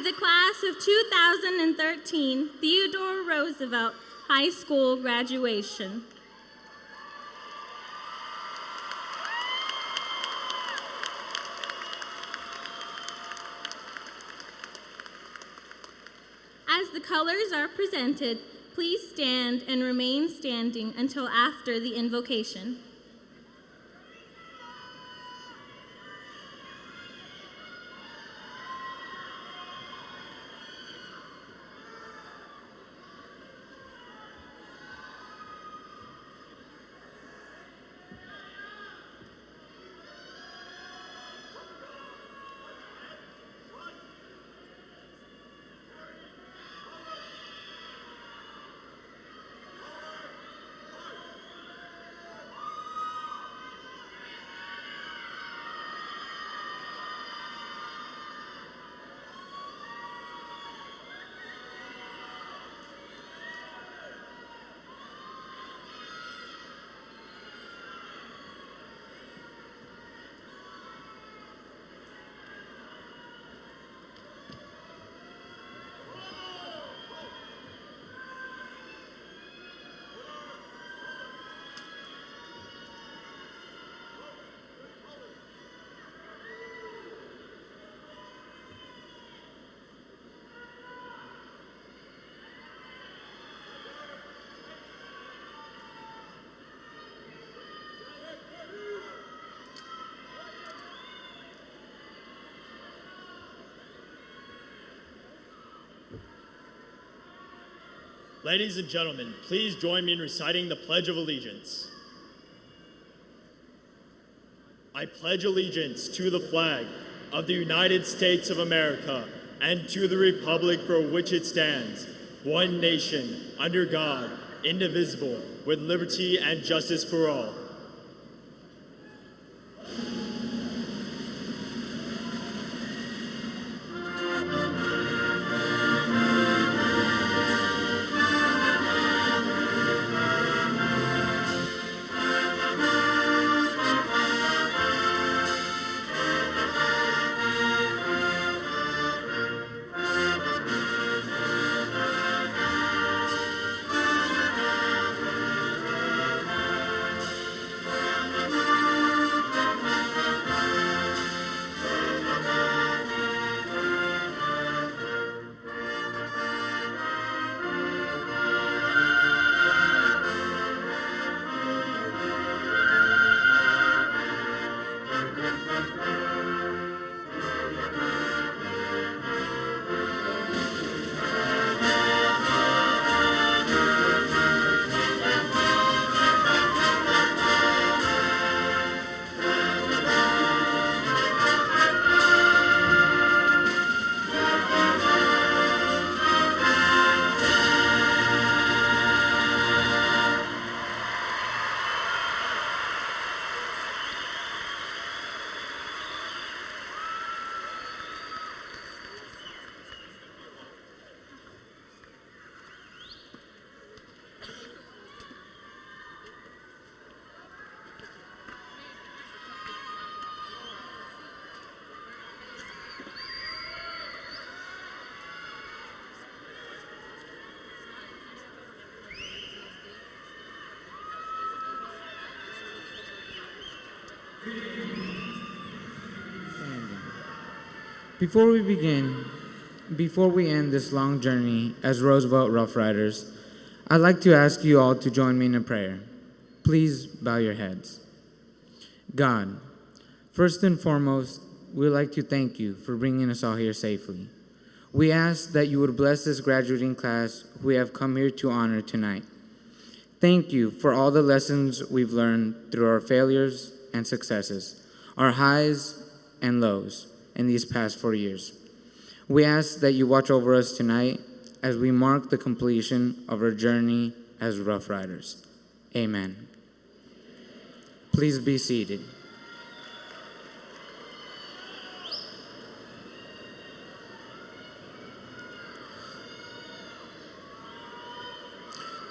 the class of 2013 Theodore Roosevelt High School graduation. As the colors are presented, please stand and remain standing until after the invocation. Ladies and gentlemen, please join me in reciting the Pledge of Allegiance. I pledge allegiance to the flag of the United States of America and to the republic for which it stands, one nation, under God, indivisible, with liberty and justice for all. Before we end this long journey as Roosevelt Rough Riders, I'd like to ask you all to join me in a prayer. Please bow your heads. God, first and foremost, we'd like to thank you for bringing us all here safely. We ask that you would bless this graduating class who we have come here to honor tonight. Thank you for all the lessons we've learned through our failures and successes, our highs and lows in these past 4 years. We ask that you watch over us tonight as we mark the completion of our journey as Rough Riders. Amen. Please be seated.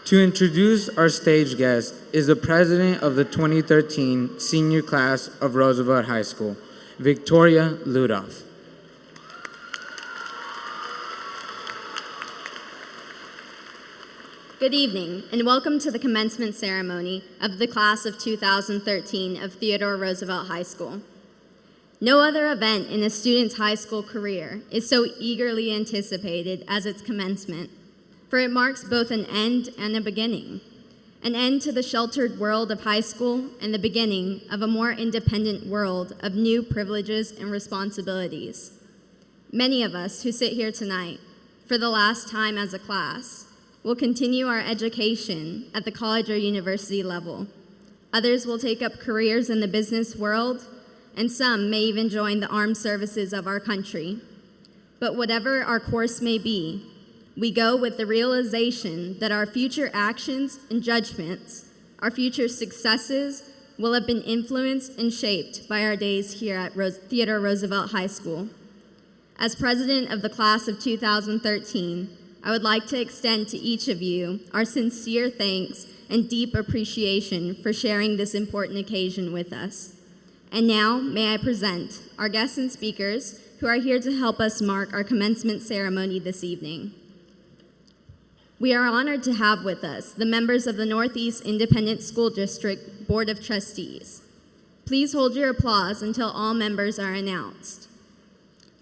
To introduce our stage guest is the president of the 2013 senior class of Roosevelt High School, Victoria Ludolph. Good evening, and welcome to the commencement ceremony of the class of 2013 of Theodore Roosevelt High School. No other event in a student's high school career is so eagerly anticipated as its commencement, for it marks both an end and a beginning. An end to the sheltered world of high school and the beginning of a more independent world of new privileges and responsibilities. Many of us who sit here tonight, for the last time as a class, will continue our education at the college or university level. Others will take up careers in the business world, and some may even join the armed services of our country. But whatever our course may be, we go with the realization that our future actions and judgments, our future successes, will have been influenced and shaped by our days here at Theodore Roosevelt High School. As president of the class of 2013, I would like to extend to each of you our sincere thanks and deep appreciation for sharing this important occasion with us. And now, may I present our guests and speakers who are here to help us mark our commencement ceremony this evening. We are honored to have with us the members of the Northeast Independent School District Board of Trustees. Please hold your applause until all members are announced.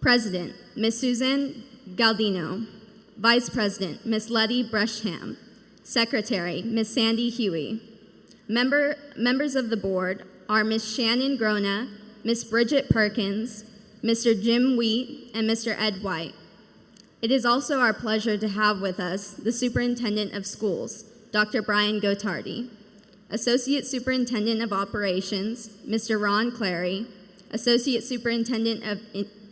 President, Ms. Suzanne Galdino. Vice President, Ms. Letty Bresham. Secretary, Ms. Sandi Hughey. Members of the board are Ms. Shannon Grona, Ms. Brigitte Perkins, Mr. Jim Wheat, and Mr. Edd White. It is also our pleasure to have with us the Superintendent of Schools, Dr. Brian Gottardy, Associate Superintendent of Operations, Mr. Ron Clary, Associate Superintendent of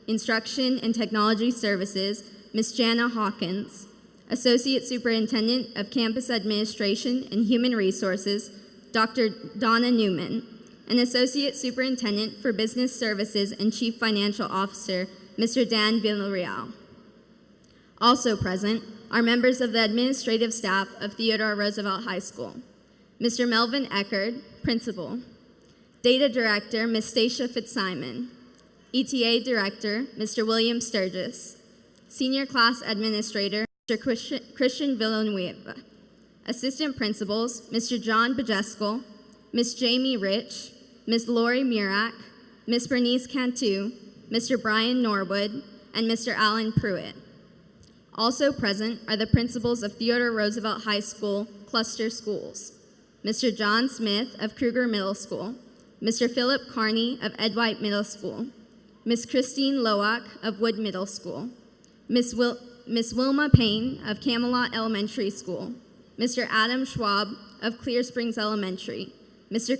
Instruction and Technology Services, Ms. Jana Hawkins, Associate Superintendent of Campus Administration and Human Resources, Dr. Donna Newman, and Associate Superintendent for Business Services and Chief Financial Officer, Mr. Dan Villarreal. Also present are members of the administrative staff of Theodore Roosevelt High School, Mr. Melvin Echard, Principal, Data Director, Ms. Stacia Fitzsimon, ETA Director, Mr. William Sturgis, Senior Class Administrator, Mr. Christian Villanueva, Assistant Principals, Mr. John Bajeskel, Ms. Jamie Rich, Ms. Lori Murak, Ms. Bernice Cantu, Mr. Brian Norwood, and Mr. Alan Pruitt. Also present are the principals of Theodore Roosevelt High School Cluster Schools, Mr. John Smith of Kruger Middle School, Mr. Philip Carney of Edd White Middle School, Ms. Christine Loak of Wood Middle School, Ms. Wilma Payne of Camelot Elementary School, Mr. Adam Schwab of Clear Springs Elementary, Mr.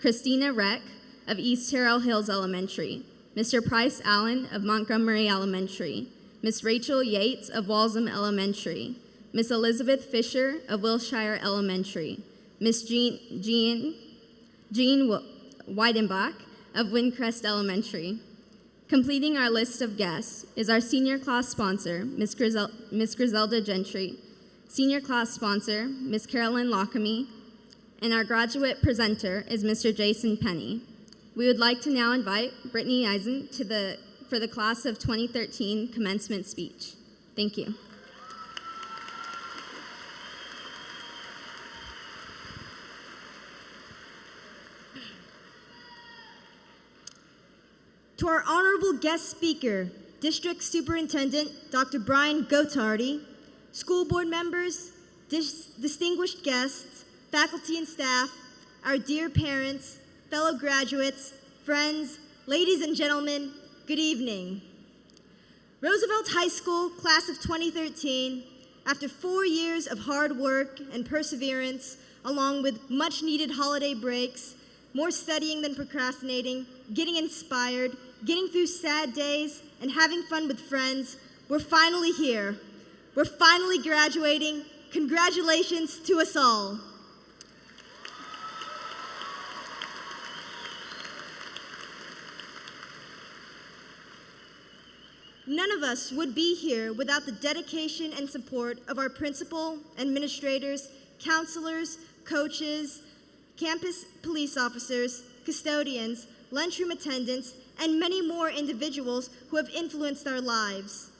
Christina Reck of East Terrell Hills Elementary, Mr. Price Allen of Montgomery Elementary, Ms. Rachel Yates of Walsham Elementary, Ms. Elizabeth Fisher of Wilshire Elementary, Ms. Jean Weidenbach of Windcrest Elementary. Completing our list of guests is our senior class sponsor, Ms. Griselda Gentry, senior class sponsor, Ms. Carolyn Lockamy, and our graduate presenter is Mr. Jason Penny. We would like to now invite Brittany Ilasin for the class of 2013 commencement speech. Thank you. To our honorable guest speaker, District Superintendent Dr. Brian Gottardy, school board members, distinguished guests, faculty and staff, our dear parents, fellow graduates, friends, ladies and gentlemen, good evening. Roosevelt High School, class of 2013, after 4 years of hard work and perseverance, along with much needed holiday breaks, more studying than procrastinating, getting inspired, getting through sad days, and having fun with friends, we're finally here. We're finally graduating. Congratulations to us all. None of us would be here without the dedication and support of our principal, administrators, counselors, coaches, campus police officers, custodians, lunchroom attendants, and many more individuals who have influenced our lives.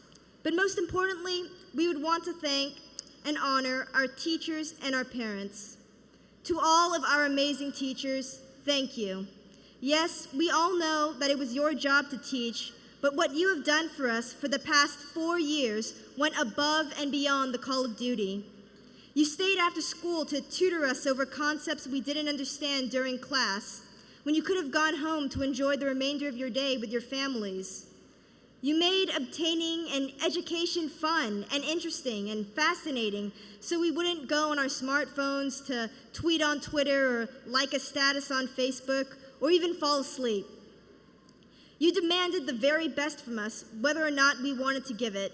But most importantly, we would want to thank and honor our teachers and our parents. To all of our amazing teachers, thank you. Yes, we all know that it was your job to teach, but what you have done for us for the past 4 years went above and beyond the call of duty. You stayed after school to tutor us over concepts we didn't understand during class, when you could have gone home to enjoy the remainder of your day with your families. You made obtaining an education fun and interesting and fascinating, so we wouldn't go on our smartphones to tweet on Twitter or like a status on Facebook or even fall asleep. You demanded the very best from us, whether or not we wanted to give it.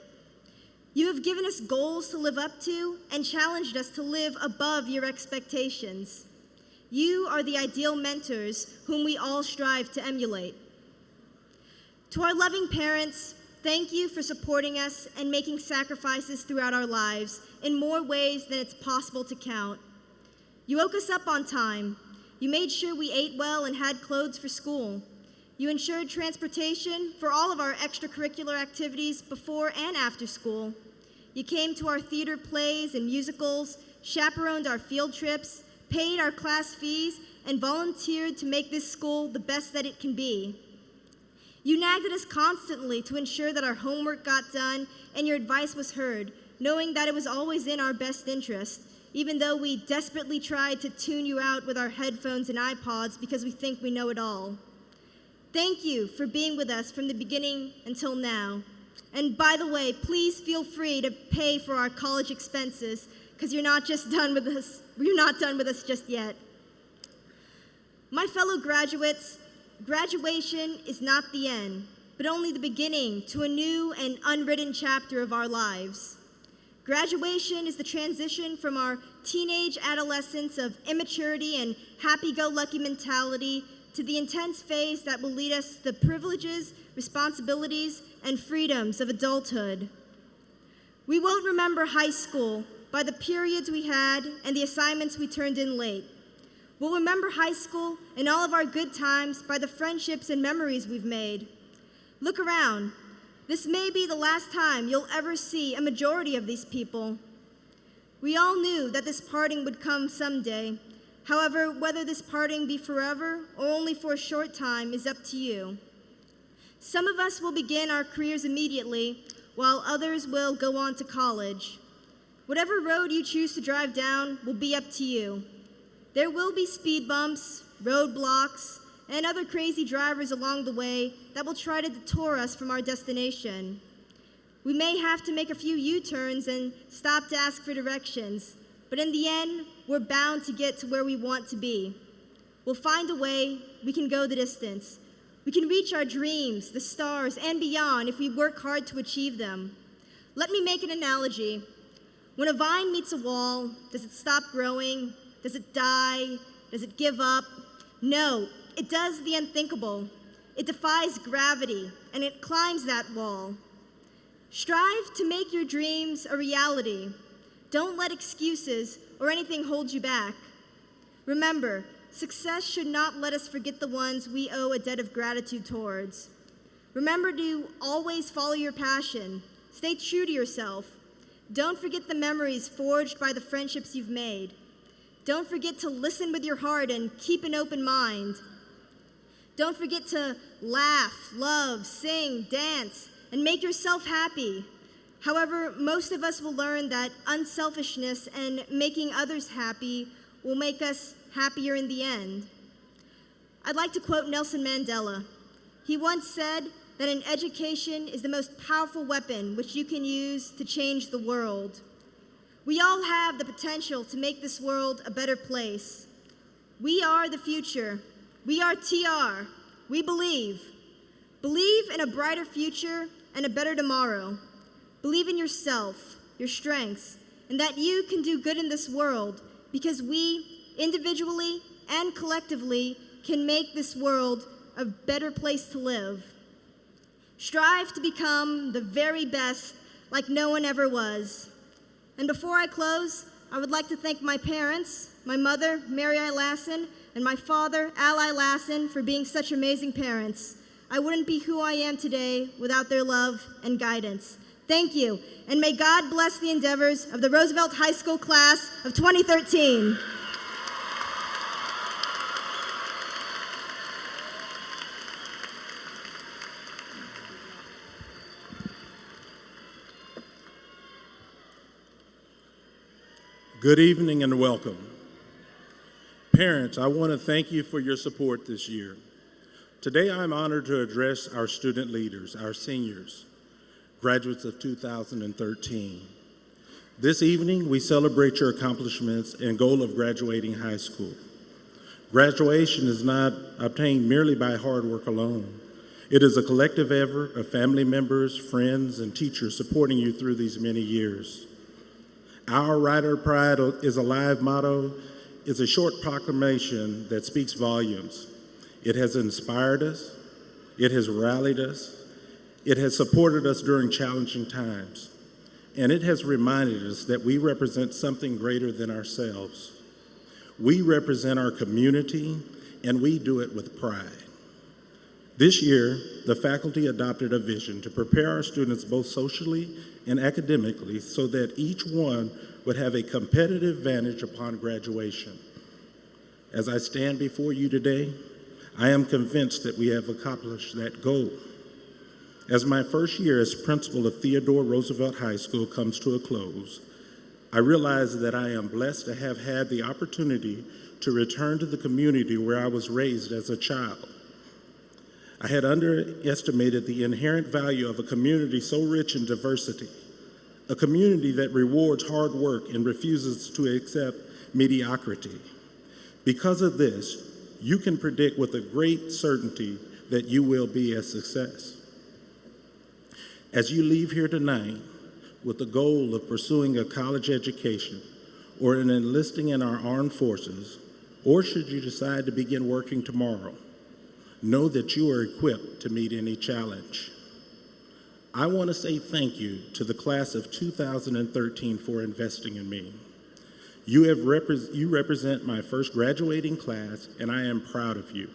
You have given us goals to live up to and challenged us to live above your expectations. You are the ideal mentors whom we all strive to emulate. To our loving parents, thank you for supporting us and making sacrifices throughout our lives in more ways than it's possible to count. You woke us up on time. You made sure we ate well and had clothes for school. You ensured transportation for all of our extracurricular activities before and after school. You came to our theater plays and musicals, chaperoned our field trips, paid our class fees, and volunteered to make this school the best that it can be. You nagged at us constantly to ensure that our homework got done and your advice was heard, knowing that it was always in our best interest, even though we desperately tried to tune you out with our headphones and iPods because we think we know it all. Thank you for being with us from the beginning until now. And by the way, please feel free to pay for our college expenses because you're not done with us just yet. My fellow graduates, graduation is not the end, but only the beginning to a new and unwritten chapter of our lives. Graduation is the transition from our teenage adolescence of immaturity and happy-go-lucky mentality to the intense phase that will lead us to the privileges, responsibilities, and freedoms of adulthood. We won't remember high school by the periods we had and the assignments we turned in late. We'll remember high school and all of our good times by the friendships and memories we've made. Look around. This may be the last time you'll ever see a majority of these people. We all knew that this parting would come someday. However, whether this parting be forever or only for a short time is up to you. Some of us will begin our careers immediately, while others will go on to college. Whatever road you choose to drive down will be up to you. There will be speed bumps, roadblocks, and other crazy drivers along the way that will try to detour us from our destination. We may have to make a few U-turns and stop to ask for directions, but in the end, we're bound to get to where we want to be. We'll find a way. We can go the distance. We can reach our dreams, the stars, and beyond if we work hard to achieve them. Let me make an analogy. When a vine meets a wall, does it stop growing? Does it die? Does it give up? No, it does the unthinkable. It defies gravity, and it climbs that wall. Strive to make your dreams a reality. Don't let excuses or anything hold you back. Remember, success should not let us forget the ones we owe a debt of gratitude towards. Remember to always follow your passion. Stay true to yourself. Don't forget the memories forged by the friendships you've made. Don't forget to listen with your heart and keep an open mind. Don't forget to laugh, love, sing, dance, and make yourself happy. However, most of us will learn that unselfishness and making others happy will make us happier in the end. I'd like to quote Nelson Mandela. He once said that an education is the most powerful weapon which you can use to change the world. We all have the potential to make this world a better place. We are the future. We are TR. We believe. Believe in a brighter future and a better tomorrow. Believe in yourself, your strengths, and that you can do good in this world because we, individually and collectively, can make this world a better place to live. Strive to become the very best like no one ever was. And before I close, I would like to thank my parents, my mother, Mary Ilasin, and my father, Al Ilasin, for being such amazing parents. I wouldn't be who I am today without their love and guidance. Thank you, and may God bless the endeavors of the Roosevelt High School class of 2013. Good evening and welcome. Parents, I want to thank you for your support this year. Today I'm honored to address our student leaders, our seniors, graduates of 2013. This evening we celebrate your accomplishments and goal of graduating high school. Graduation is not obtained merely by hard work alone. It is a collective effort of family members, friends, and teachers supporting you through these many years. Our Rider Pride is Alive motto is a short proclamation that speaks volumes. It has inspired us, it has rallied us, it has supported us during challenging times, and it has reminded us that we represent something greater than ourselves. We represent our community, and we do it with pride. This year, the faculty adopted a vision to prepare our students both socially and academically so that each one would have a competitive advantage upon graduation. As I stand before you today, I am convinced that we have accomplished that goal. As my first year as principal of Theodore Roosevelt High School comes to a close, I realize that I am blessed to have had the opportunity to return to the community where I was raised as a child. I had underestimated the inherent value of a community so rich in diversity, a community that rewards hard work and refuses to accept mediocrity. Because of this, you can predict with a great certainty that you will be a success. As you leave here tonight with the goal of pursuing a college education or in enlisting in our armed forces, or should you decide to begin working tomorrow, know that you are equipped to meet any challenge. I want to say thank you to the class of 2013 for investing in me. You represent my first graduating class, and I am proud of you.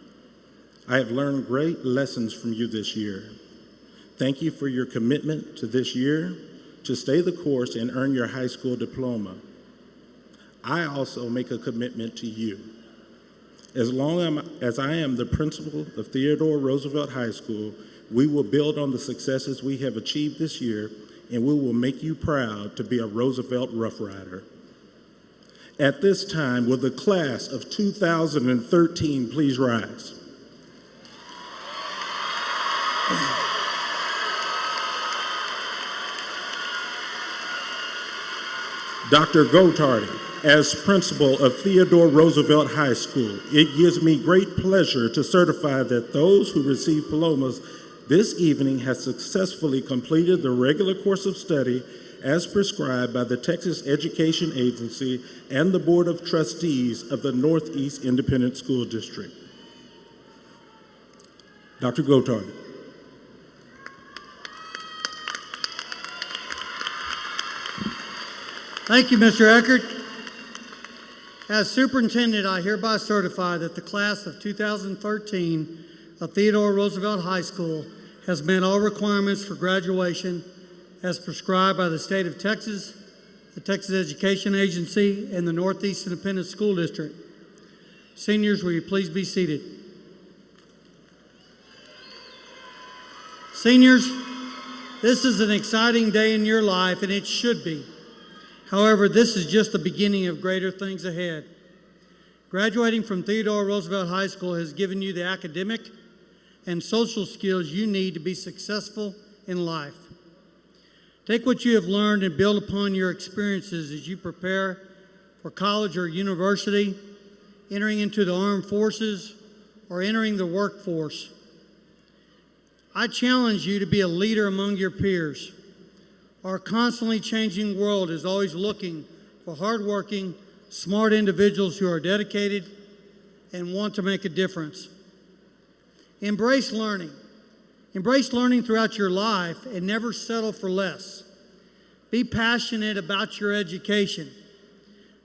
I have learned great lessons from you this year. Thank you for your commitment to this year, to stay the course and earn your high school diploma. I also make a commitment to you. As long as I am the principal of Theodore Roosevelt High School, we will build on the successes we have achieved this year, and we will make you proud to be a Roosevelt Rough Rider. At this time, will the class of 2013 please rise? Dr. Gottardy, as principal of Theodore Roosevelt High School, it gives me great pleasure to certify that those who receive diplomas this evening have successfully completed the regular course of study as prescribed by the Texas Education Agency and the Board of Trustees of the Northeast Independent School District. Dr. Gottardy. Thank you, Mr. Echard. As superintendent, I hereby certify that the class of 2013 of Theodore Roosevelt High School has met all requirements for graduation as prescribed by the state of Texas, the Texas Education Agency, and the Northeast Independent School District. Seniors, will you please be seated? Seniors, this is an exciting day in your life, and it should be. However, this is just the beginning of greater things ahead. Graduating from Theodore Roosevelt High School has given you the academic and social skills you need to be successful in life. Take what you have learned and build upon your experiences as you prepare for college or university, entering into the armed forces, or entering the workforce. I challenge you to be a leader among your peers. Our constantly changing world is always looking for hardworking, smart individuals who are dedicated and want to make a difference. Embrace learning. Embrace learning throughout your life and never settle for less. Be passionate about your education.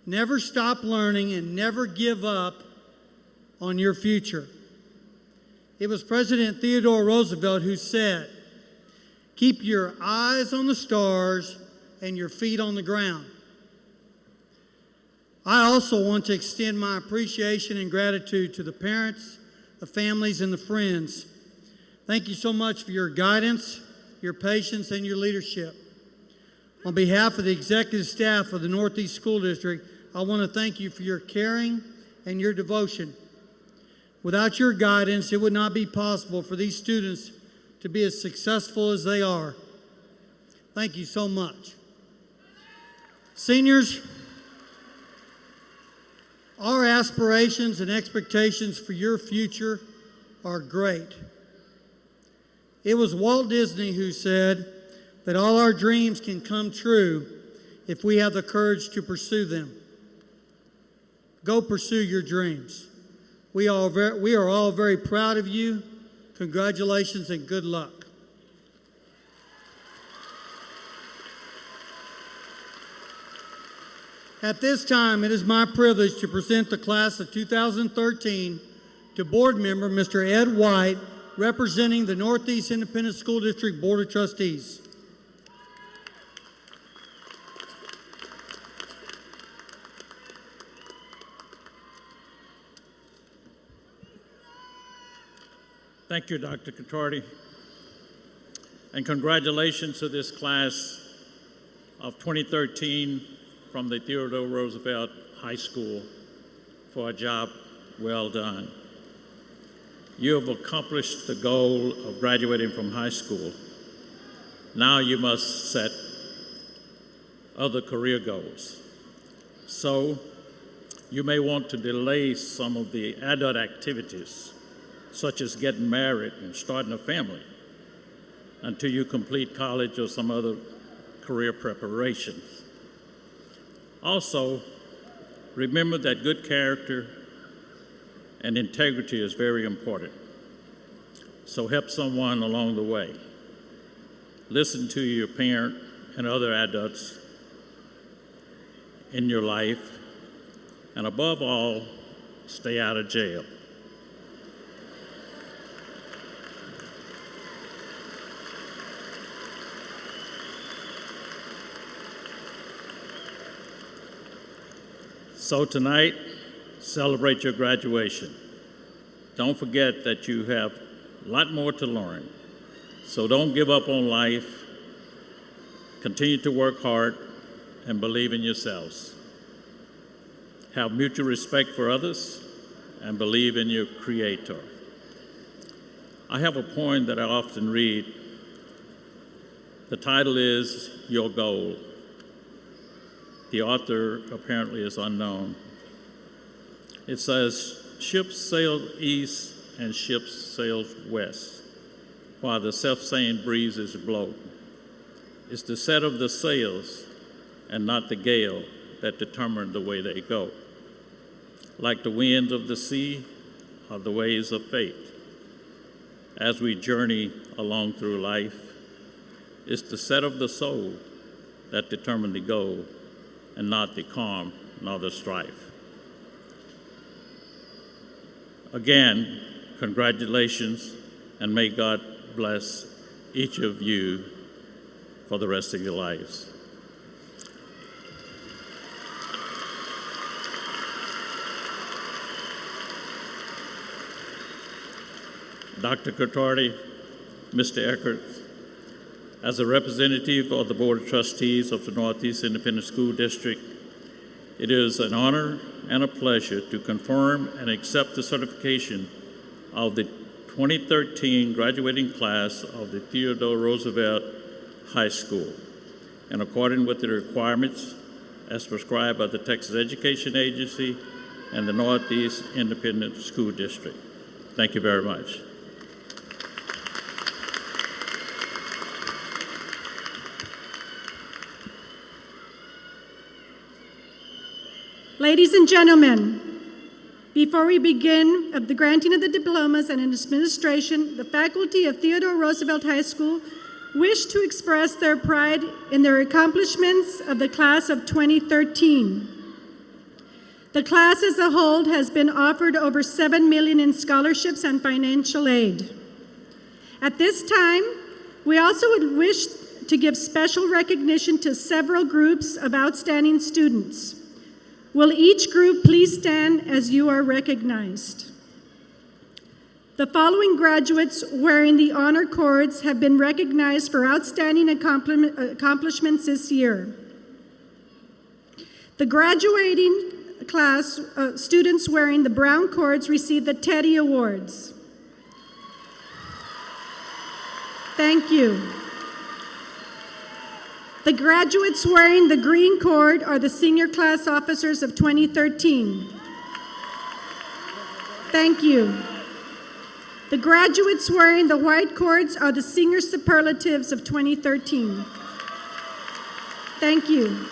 Never stop learning and never give up on your future. It was President Theodore Roosevelt who said, Keep your eyes on the stars and your feet on the ground. I also want to extend my appreciation and gratitude to the parents, the families, and the friends. Thank you so much for your guidance, your patience, and your leadership. On behalf of the executive staff of the Northeast School District, I want to thank you for your caring and your devotion. Without your guidance, it would not be possible for these students to be as successful as they are. Thank you so much. Seniors, our aspirations and expectations for your future are great. It was Walt Disney who said that all our dreams can come true if we have the courage to pursue them. Go pursue your dreams. We are all very proud of you. Congratulations and good luck. At this time, it is my privilege to present the class of 2013 to board member Mr. Edd White, representing the Northeast Independent School District Board of Trustees. Thank you, Dr. Gottardy, and congratulations to this class of 2013 from the Theodore Roosevelt High School for a job well done. You have accomplished the goal of graduating from high school. Now you must set other career goals. So you may want to delay some of the adult activities, such as getting married and starting a family, until you complete college or some other career preparations. Also, remember that good character and integrity is very important. So help someone along the way. Listen to your parent and other adults in your life, and above all, stay out of jail. So tonight, celebrate your graduation. Don't forget that you have a lot more to learn. So don't give up on life. Continue to work hard and believe in yourselves. Have mutual respect for others and believe in your Creator. I have a poem that I often read. The title is Your Goal. The author apparently is unknown. It says, ships sail east and ships sail west, while the self-same breezes blow. It's the set of the sails and not the gale that determine the way they go. Like the winds of the sea are the waves of fate. As we journey along through life, it's the set of the soul that determine the goal, and not the calm nor the strife. Again, congratulations, and may God bless each of you for the rest of your lives. Dr. Gottardy, Mr. Echard, as a representative of the Board of Trustees of the Northeast Independent School District, it is an honor and a pleasure to confirm and accept the certification of the 2013 graduating class of the Theodore Roosevelt High School, in accordance with the requirements as prescribed by the Texas Education Agency and the Northeast Independent School District. Thank you very much. Ladies and gentlemen, before we begin the granting of the diplomas and administration, the faculty of Theodore Roosevelt High School wish to express their pride in their accomplishments of the class of 2013. The class as a whole has been offered over $7 million in scholarships and financial aid. At this time, We also would wish to give special recognition to several groups of outstanding students. Will each group please stand as you are recognized? The following graduates wearing the honor cords have been recognized for outstanding accomplishments this year. The graduating class students wearing the brown cords received the Teddy Awards. Thank you. The graduates wearing the green cord are the senior class officers of 2013. Thank you. The graduates wearing the white cords are the senior superlatives of 2013. Thank you.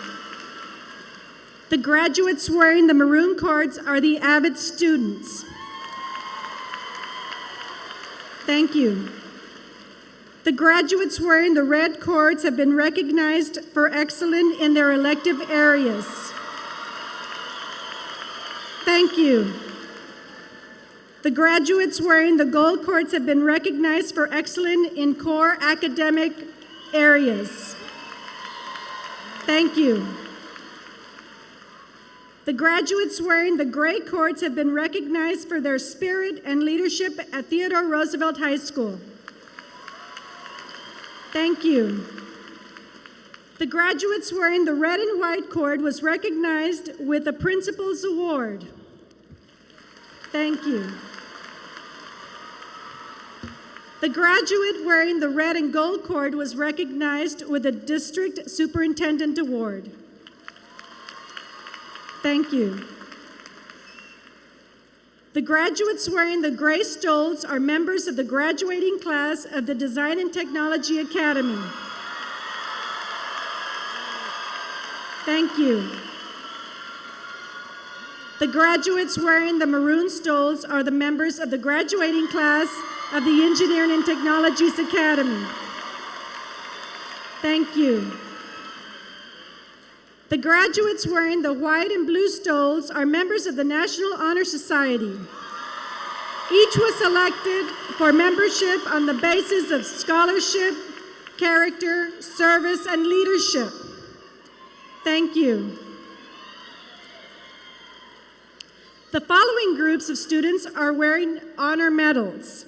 The graduates wearing the maroon cords are the avid students. Thank you. The graduates wearing the red cords have been recognized for excellence in their elective areas. Thank you. The graduates wearing the gold cords have been recognized for excellence in core academic areas. Thank you. The graduates wearing the gray cords have been recognized for their spirit and leadership at Theodore Roosevelt High School. Thank you. The graduates wearing the red and white cord was recognized with a Principal's Award. Thank you. The graduate wearing the red and gold cord was recognized with a District Superintendent Award. Thank you. The graduates wearing the gray stoles are members of the graduating class of the Design and Technology Academy. Thank you. The graduates wearing the maroon stoles are the members of the graduating class of the Engineering and Technologies Academy. Thank you. The graduates wearing the white and blue stoles are members of the National Honor Society. Each was selected for membership on the basis of scholarship, character, service, and leadership. Thank you. The following groups of students are wearing honor medals.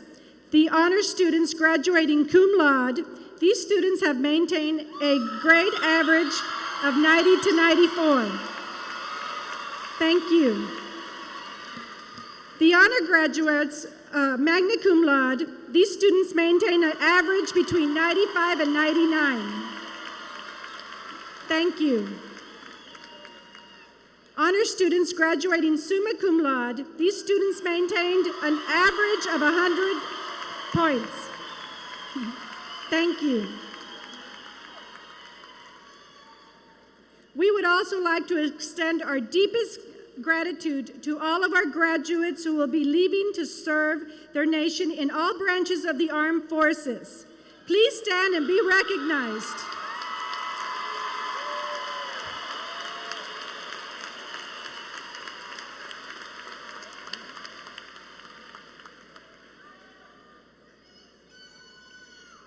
The honor students graduating cum laude. These students have maintained a grade average of 90 to 94. Thank you. The honor graduates, magna cum laude, these students maintain an average between 95 and 99. Thank you. Honor students graduating summa cum laude, these students maintained an average of 100 points. Thank you. We would also like to extend our deepest gratitude to all of our graduates who will be leaving to serve their nation in all branches of the armed forces. Please stand and be recognized.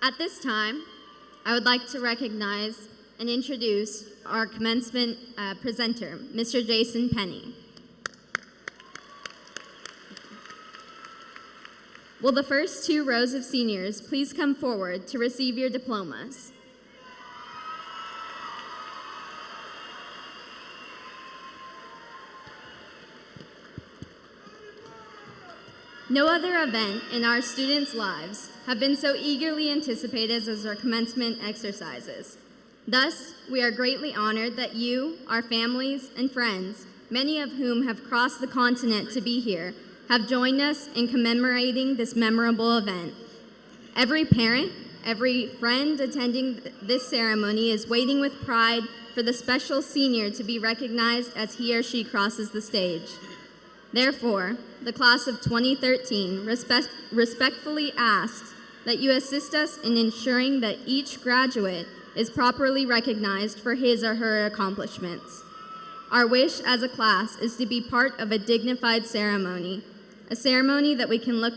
At this time, I would like to recognize and introduce our commencement presenter, Mr. Jason Penny. Will the first two rows of seniors please come forward to receive your diplomas? No other event in our students' lives have been so eagerly anticipated as our commencement exercises. Thus, we are greatly honored that you, our families and friends, many of whom have crossed the continent to be here, have joined us in commemorating this memorable event. Every parent, every friend attending this ceremony is waiting with pride for the special senior to be recognized as he or she crosses the stage. Therefore, the class of 2013 respectfully asks that you assist us in ensuring that each graduate is properly recognized for his or her accomplishments. Our wish as a class is to be part of a dignified ceremony, a ceremony that we can look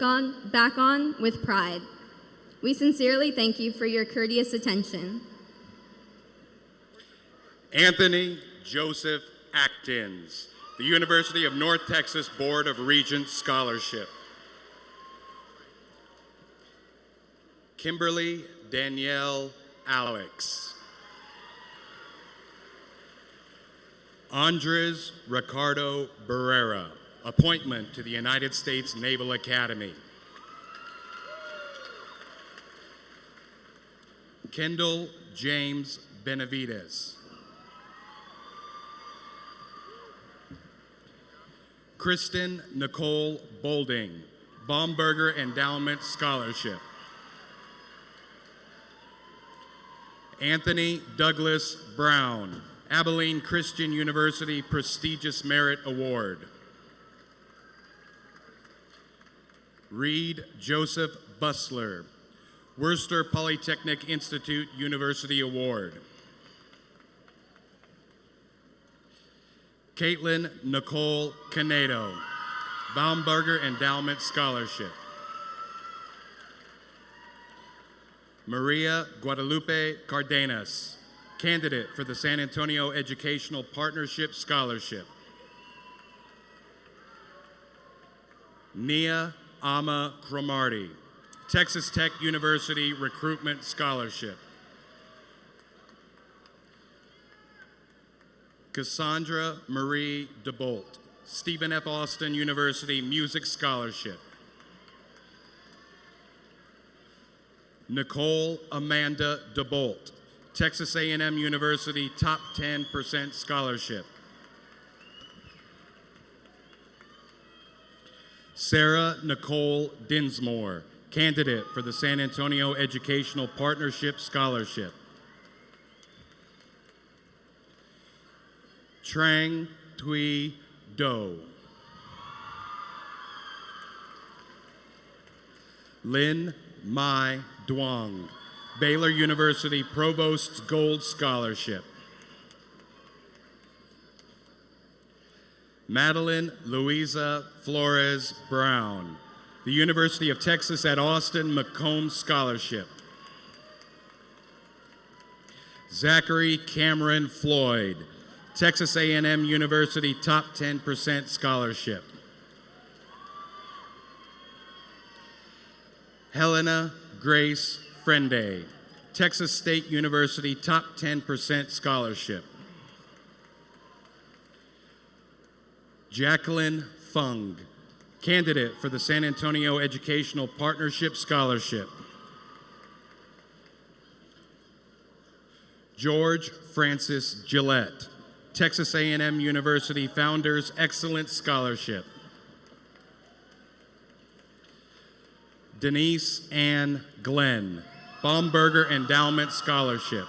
back on with pride. We sincerely thank you for your courteous attention. Anthony Joseph Actins, the University of North Texas Board of Regents Scholarship. Kimberly Danielle Alex. Andres Ricardo Barrera, appointment to the United States Naval Academy. Kendall James Benavides. Kristen Nicole Bolding, Baumberger Endowment Scholarship. Anthony Douglas Brown, Abilene Christian University Prestigious Merit Award. Reed Joseph Busler, Worcester Polytechnic Institute University Award. Caitlin Nicole Canedo, Baumberger Endowment Scholarship. Maria Guadalupe Cardenas, candidate for the San Antonio Educational Partnership Scholarship. Nia Ama Cromartie, Texas Tech University Recruitment Scholarship. Cassandra Marie DeBolt, Stephen F. Austin University Music Scholarship. Nicole Amanda DeBolt, Texas A&M University Top 10% Scholarship. Sarah Nicole Dinsmore, candidate for the San Antonio Educational Partnership Scholarship. Trang Thuy Do. Lynn Mai Duong, Baylor University Provost's Gold Scholarship. Madeline Louisa Flores Brown, the University of Texas at Austin McComb Scholarship. Zachary Cameron Floyd, Texas A&M University Top 10% Scholarship. Helena Grace Frende, Texas State University Top 10% Scholarship. Jacqueline Fung, candidate for the San Antonio Educational Partnership Scholarship. George Francis Gillette, Texas A&M University Founders Excellence Scholarship. Denise Ann Glenn, Baumberger Endowment Scholarship.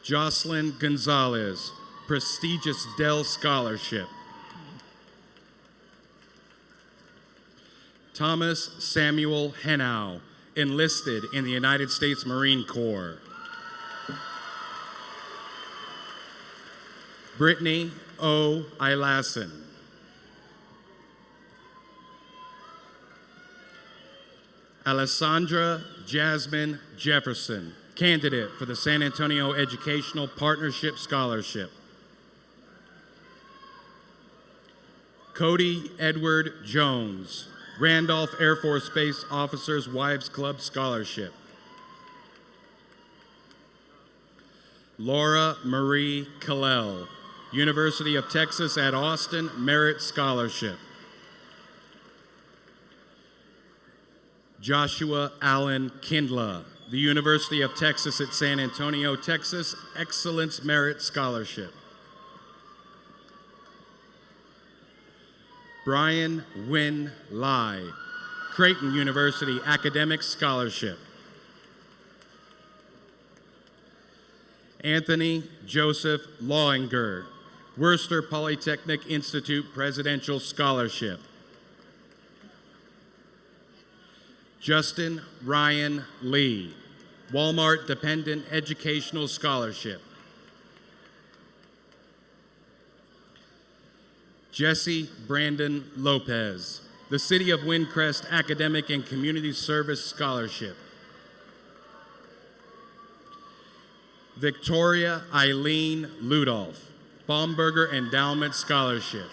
Jocelyn Gonzalez, prestigious Dell Scholarship. Thomas Samuel Hennow, enlisted in the United States Marine Corps. Brittany O. Ilasin. Alessandra Jasmine Jefferson, candidate for the San Antonio Educational Partnership Scholarship. Cody Edward Jones, Randolph Air Force Base Officers Wives Club Scholarship. Laura Marie Kalel, University of Texas at Austin Merit Scholarship. Joshua Allen Kindla, the University of Texas at San Antonio, Texas Excellence Merit Scholarship. Brian Wynn Lai, Creighton University Academic Scholarship. Anthony Joseph Loinger, Worcester Polytechnic Institute Presidential Scholarship. Justin Ryan Lee, Walmart Dependent Educational Scholarship. Jesse Brandon Lopez, the City of Windcrest Academic and Community Service Scholarship. Victoria Eileen Ludolph, Baumberger Endowment Scholarship.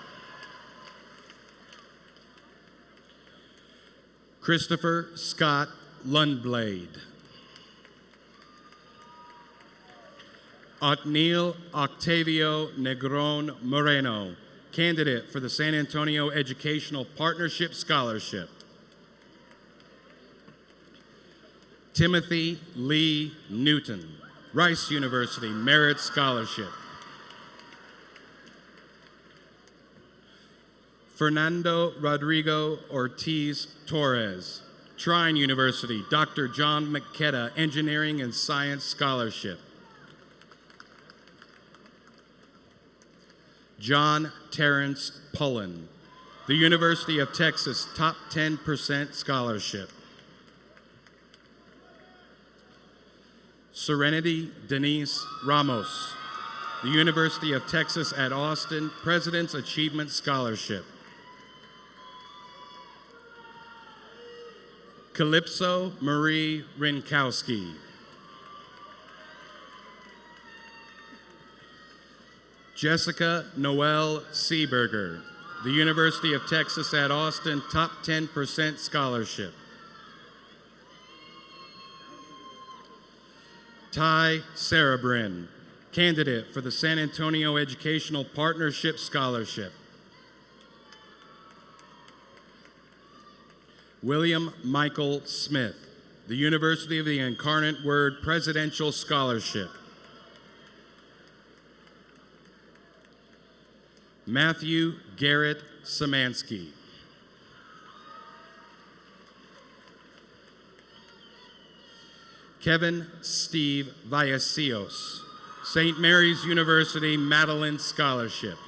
Christopher Scott Lundblade. Otniel Octavio Negron Moreno, candidate for the San Antonio Educational Partnership Scholarship. Timothy Lee Newton, Rice University Merit Scholarship. Fernando Rodrigo Ortiz Torres, Trine University Dr. John McKetta Engineering and Science Scholarship. John Terrence Pullen, the University of Texas Top 10% Scholarship. Serenity Denise Ramos, the University of Texas at Austin President's Achievement Scholarship. Calypso Marie Rinkowski. Jessica Noelle Seeberger, the University of Texas at Austin Top 10% Scholarship. Ty Sarabrin, candidate for the San Antonio Educational Partnership Scholarship. William Michael Smith, the University of the Incarnate Word Presidential Scholarship. Matthew Garrett Samansky. Kevin Steve Vallecios, St. Mary's University Madeline Scholarship.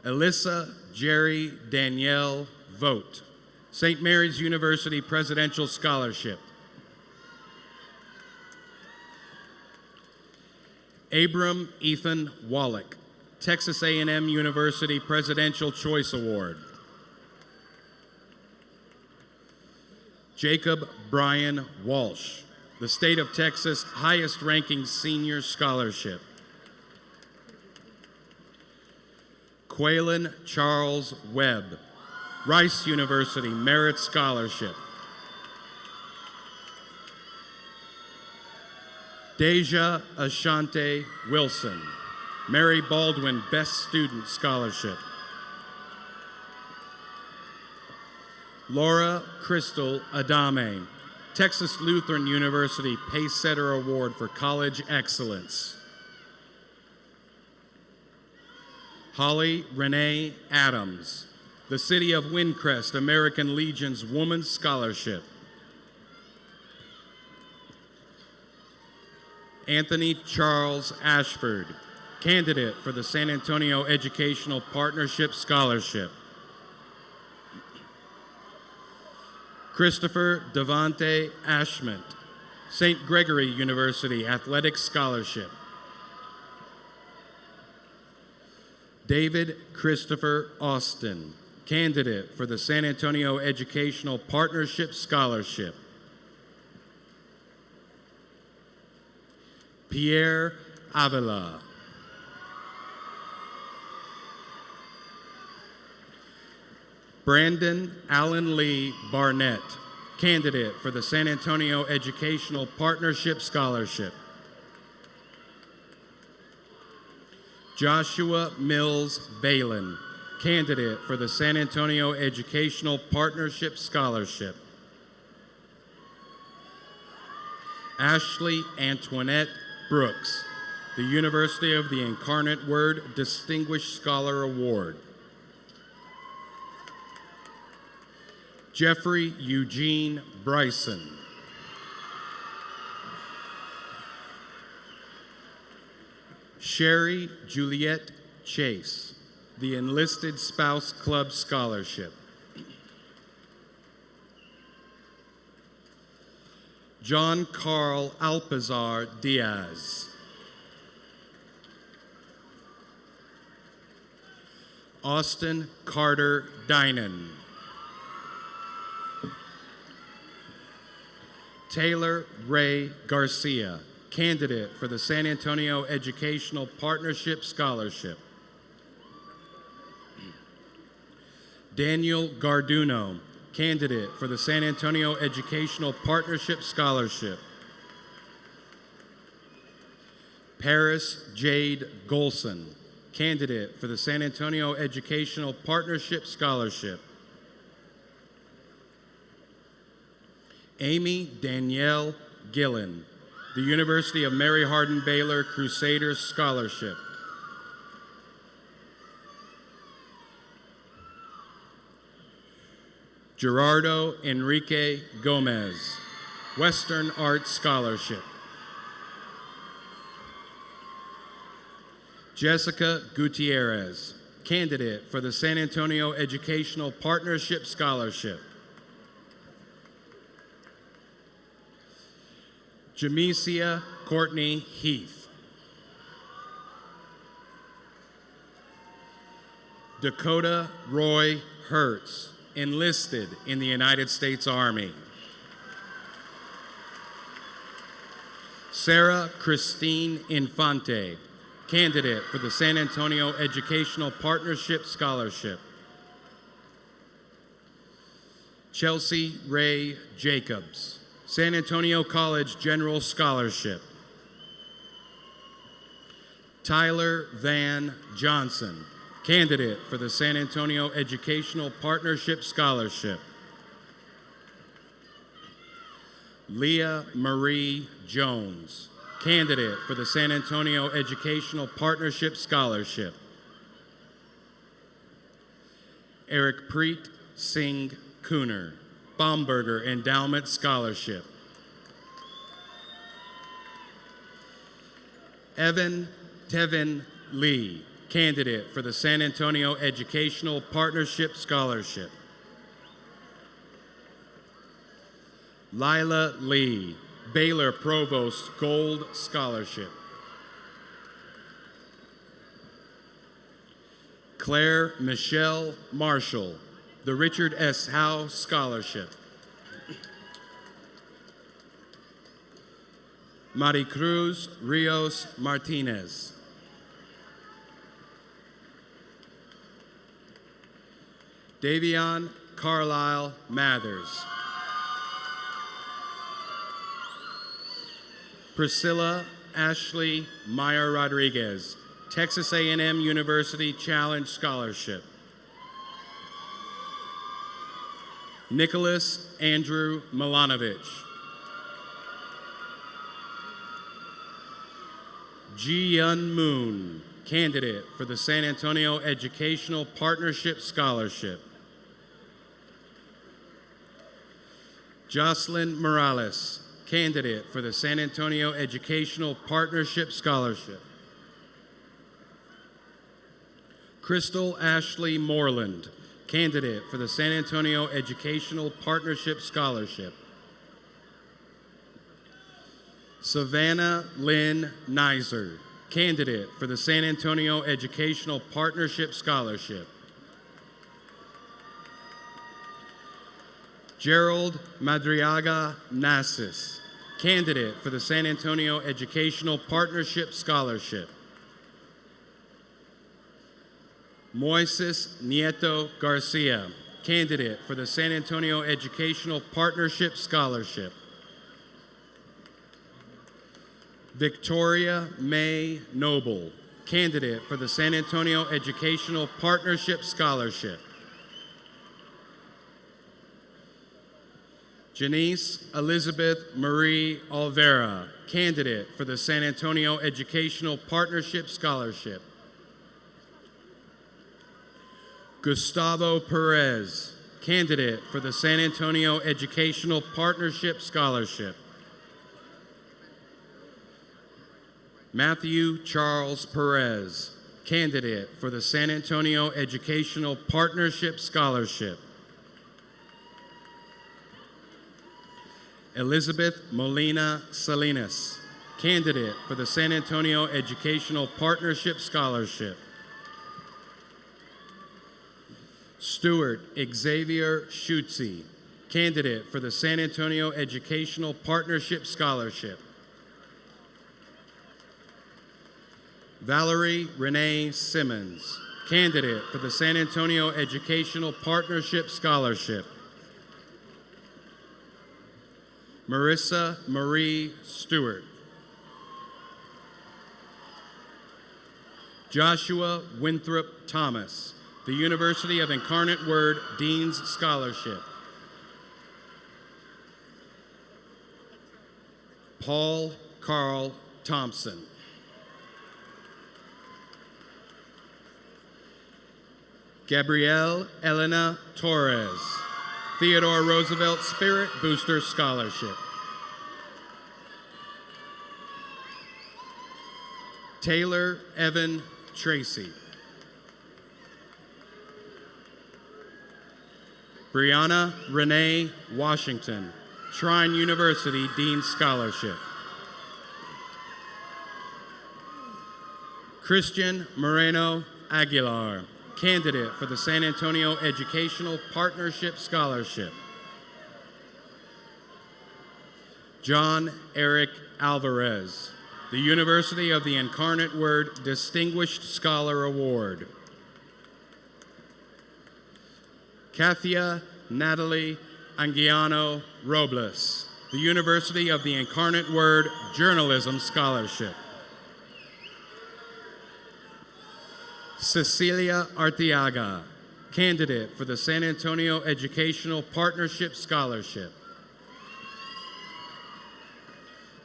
Alyssa Jerry Danielle Vogt, St. Mary's University Presidential Scholarship. Abram Ethan Wallach, Texas A&M University Presidential Choice Award. Jacob Brian Walsh, the State of Texas highest ranking senior scholarship. Quaylen Charles Webb, Rice University Merit Scholarship. Deja Ashante Wilson, Mary Baldwin Best Student Scholarship. Laura Crystal Adame, Texas Lutheran University Pacesetter Award for College Excellence. Holly Renee Adams, the City of Windcrest American Legion's Women's Scholarship. Anthony Charles Ashford, candidate for the San Antonio Educational Partnership Scholarship. Christopher Devante Ashment, St. Gregory University Athletics Scholarship. David Christopher Austin, candidate for the San Antonio Educational Partnership Scholarship. Pierre Avila. Brandon Allen Lee Barnett, candidate for the San Antonio Educational Partnership Scholarship. Joshua Mills Balin, candidate for the San Antonio Educational Partnership Scholarship. Ashley Antoinette Brooks, the University of the Incarnate Word Distinguished Scholar Award. Jeffrey Eugene Bryson. Sherry Juliette Chase, the Enlisted Spouse Club Scholarship. John Carl Alpazar Diaz. Austin Carter Dinan. Taylor Ray Garcia, candidate for the San Antonio Educational Partnership Scholarship. Daniel Garduno, candidate for the San Antonio Educational Partnership Scholarship. Paris Jade Golson, candidate for the San Antonio Educational Partnership Scholarship. Amy Danielle Gillen, the University of Mary Hardin Baylor Crusaders Scholarship. Gerardo Enrique Gomez, Western Arts Scholarship. Jessica Gutierrez, candidate for the San Antonio Educational Partnership Scholarship. Jamesia Courtney Heath. Dakota Roy Hertz, enlisted in the United States Army. Sarah Christine Infante, candidate for the San Antonio Educational Partnership Scholarship. Chelsea Ray Jacobs, San Antonio College General Scholarship. Tyler Van Johnson, candidate for the San Antonio Educational Partnership Scholarship. Leah Marie Jones, candidate for the San Antonio Educational Partnership Scholarship. Eric Preet Singh Cooner, Baumberger Endowment Scholarship. Evan Tevin Lee, candidate for the San Antonio Educational Partnership Scholarship. Lila Lee, Baylor Provost Gold Scholarship. Claire Michelle Marshall, the Richard S. Howe Scholarship. Maricruz Rios Martinez. Davion Carlisle Mathers. Priscilla Ashley Meyer Rodriguez, Texas A&M University Challenge Scholarship. Nicholas Andrew Milanovich. Ji Yun Moon, candidate for the San Antonio Educational Partnership Scholarship. Jocelyn Morales, candidate for the San Antonio Educational Partnership Scholarship. Crystal Ashley Moreland, candidate for the San Antonio Educational Partnership Scholarship. Savannah Lynn Nizer, candidate for the San Antonio Educational Partnership Scholarship. Gerald Madriaga Nassis, candidate for the San Antonio Educational Partnership Scholarship. Moises Nieto Garcia, candidate for the San Antonio Educational Partnership Scholarship. Victoria May Noble, candidate for the San Antonio Educational Partnership Scholarship. Janice Elizabeth Marie Olvera, candidate for the San Antonio Educational Partnership Scholarship. Gustavo Perez, candidate for the San Antonio Educational Partnership Scholarship. Matthew Charles Perez, candidate for the San Antonio Educational Partnership Scholarship. Elizabeth Molina Salinas, candidate for the San Antonio Educational Partnership Scholarship. Stuart Xavier Schutze, candidate for the San Antonio Educational Partnership Scholarship. Valerie Renee Simmons, candidate for the San Antonio Educational Partnership Scholarship. Marissa Marie Stewart. Joshua Winthrop Thomas, the University of Incarnate Word Dean's Scholarship. Paul Carl Thompson. Gabrielle Elena Torres, Theodore Roosevelt Spirit Booster Scholarship. Taylor Evan Tracy. Brianna Renee Washington, Shrine University Dean's Scholarship. Christian Moreno Aguilar, candidate for the San Antonio Educational Partnership Scholarship. John Eric Alvarez, the University of the Incarnate Word Distinguished Scholar Award. Kathia Natalie Anguiano Robles, the University of the Incarnate Word Journalism Scholarship. Cecilia Arteaga, candidate for the San Antonio Educational Partnership Scholarship.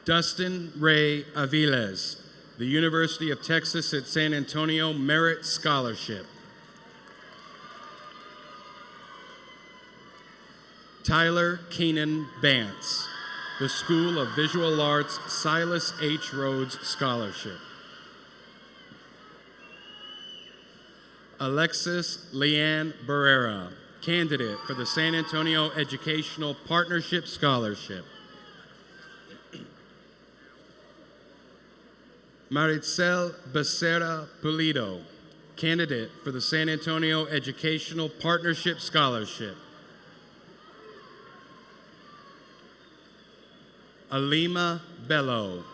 Dustin Ray Aviles, the University of Texas at San Antonio Merit Scholarship. Tyler Keenan Bance, the School of Visual Arts Silas H. Rhodes Scholarship. Alexis Leanne Barrera, candidate for the San Antonio Educational Partnership Scholarship. Maritzel Becerra Pulido, candidate for the San Antonio Educational Partnership Scholarship. Alima Bello,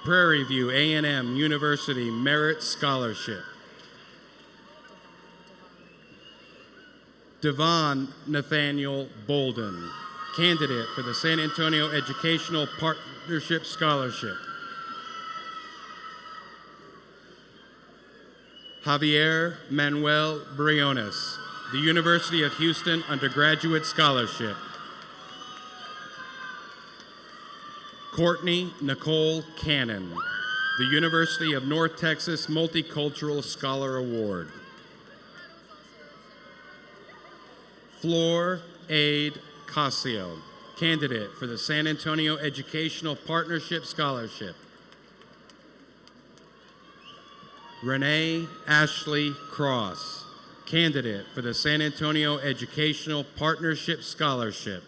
Prairie View A&M University Merit Scholarship. Devon Nathaniel Bolden, candidate for the San Antonio Educational Partnership Scholarship. Javier Manuel Briones, the University of Houston Undergraduate Scholarship. Courtney Nicole Cannon, the University of North Texas Multicultural Scholar Award. Flor Aid Casio, candidate for the San Antonio Educational Partnership Scholarship. Renee Ashley Cross, candidate for the San Antonio Educational Partnership Scholarship.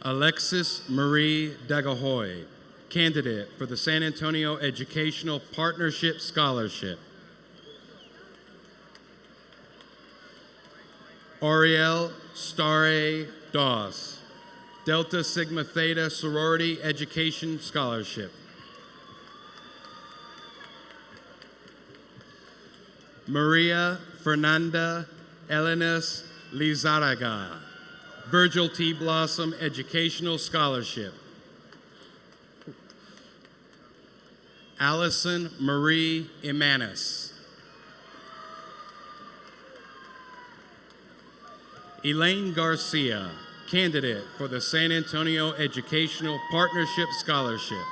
Alexis Marie Dagahoy, candidate for the San Antonio Educational Partnership Scholarship. Ariel Stare Doss, Delta Sigma Theta Sorority Education Scholarship. Maria Fernanda Elenis Lizaraga, Virgil T. Blossom Educational Scholarship. Allison Marie Imanis. Elaine Garcia, candidate for the San Antonio Educational Partnership Scholarship.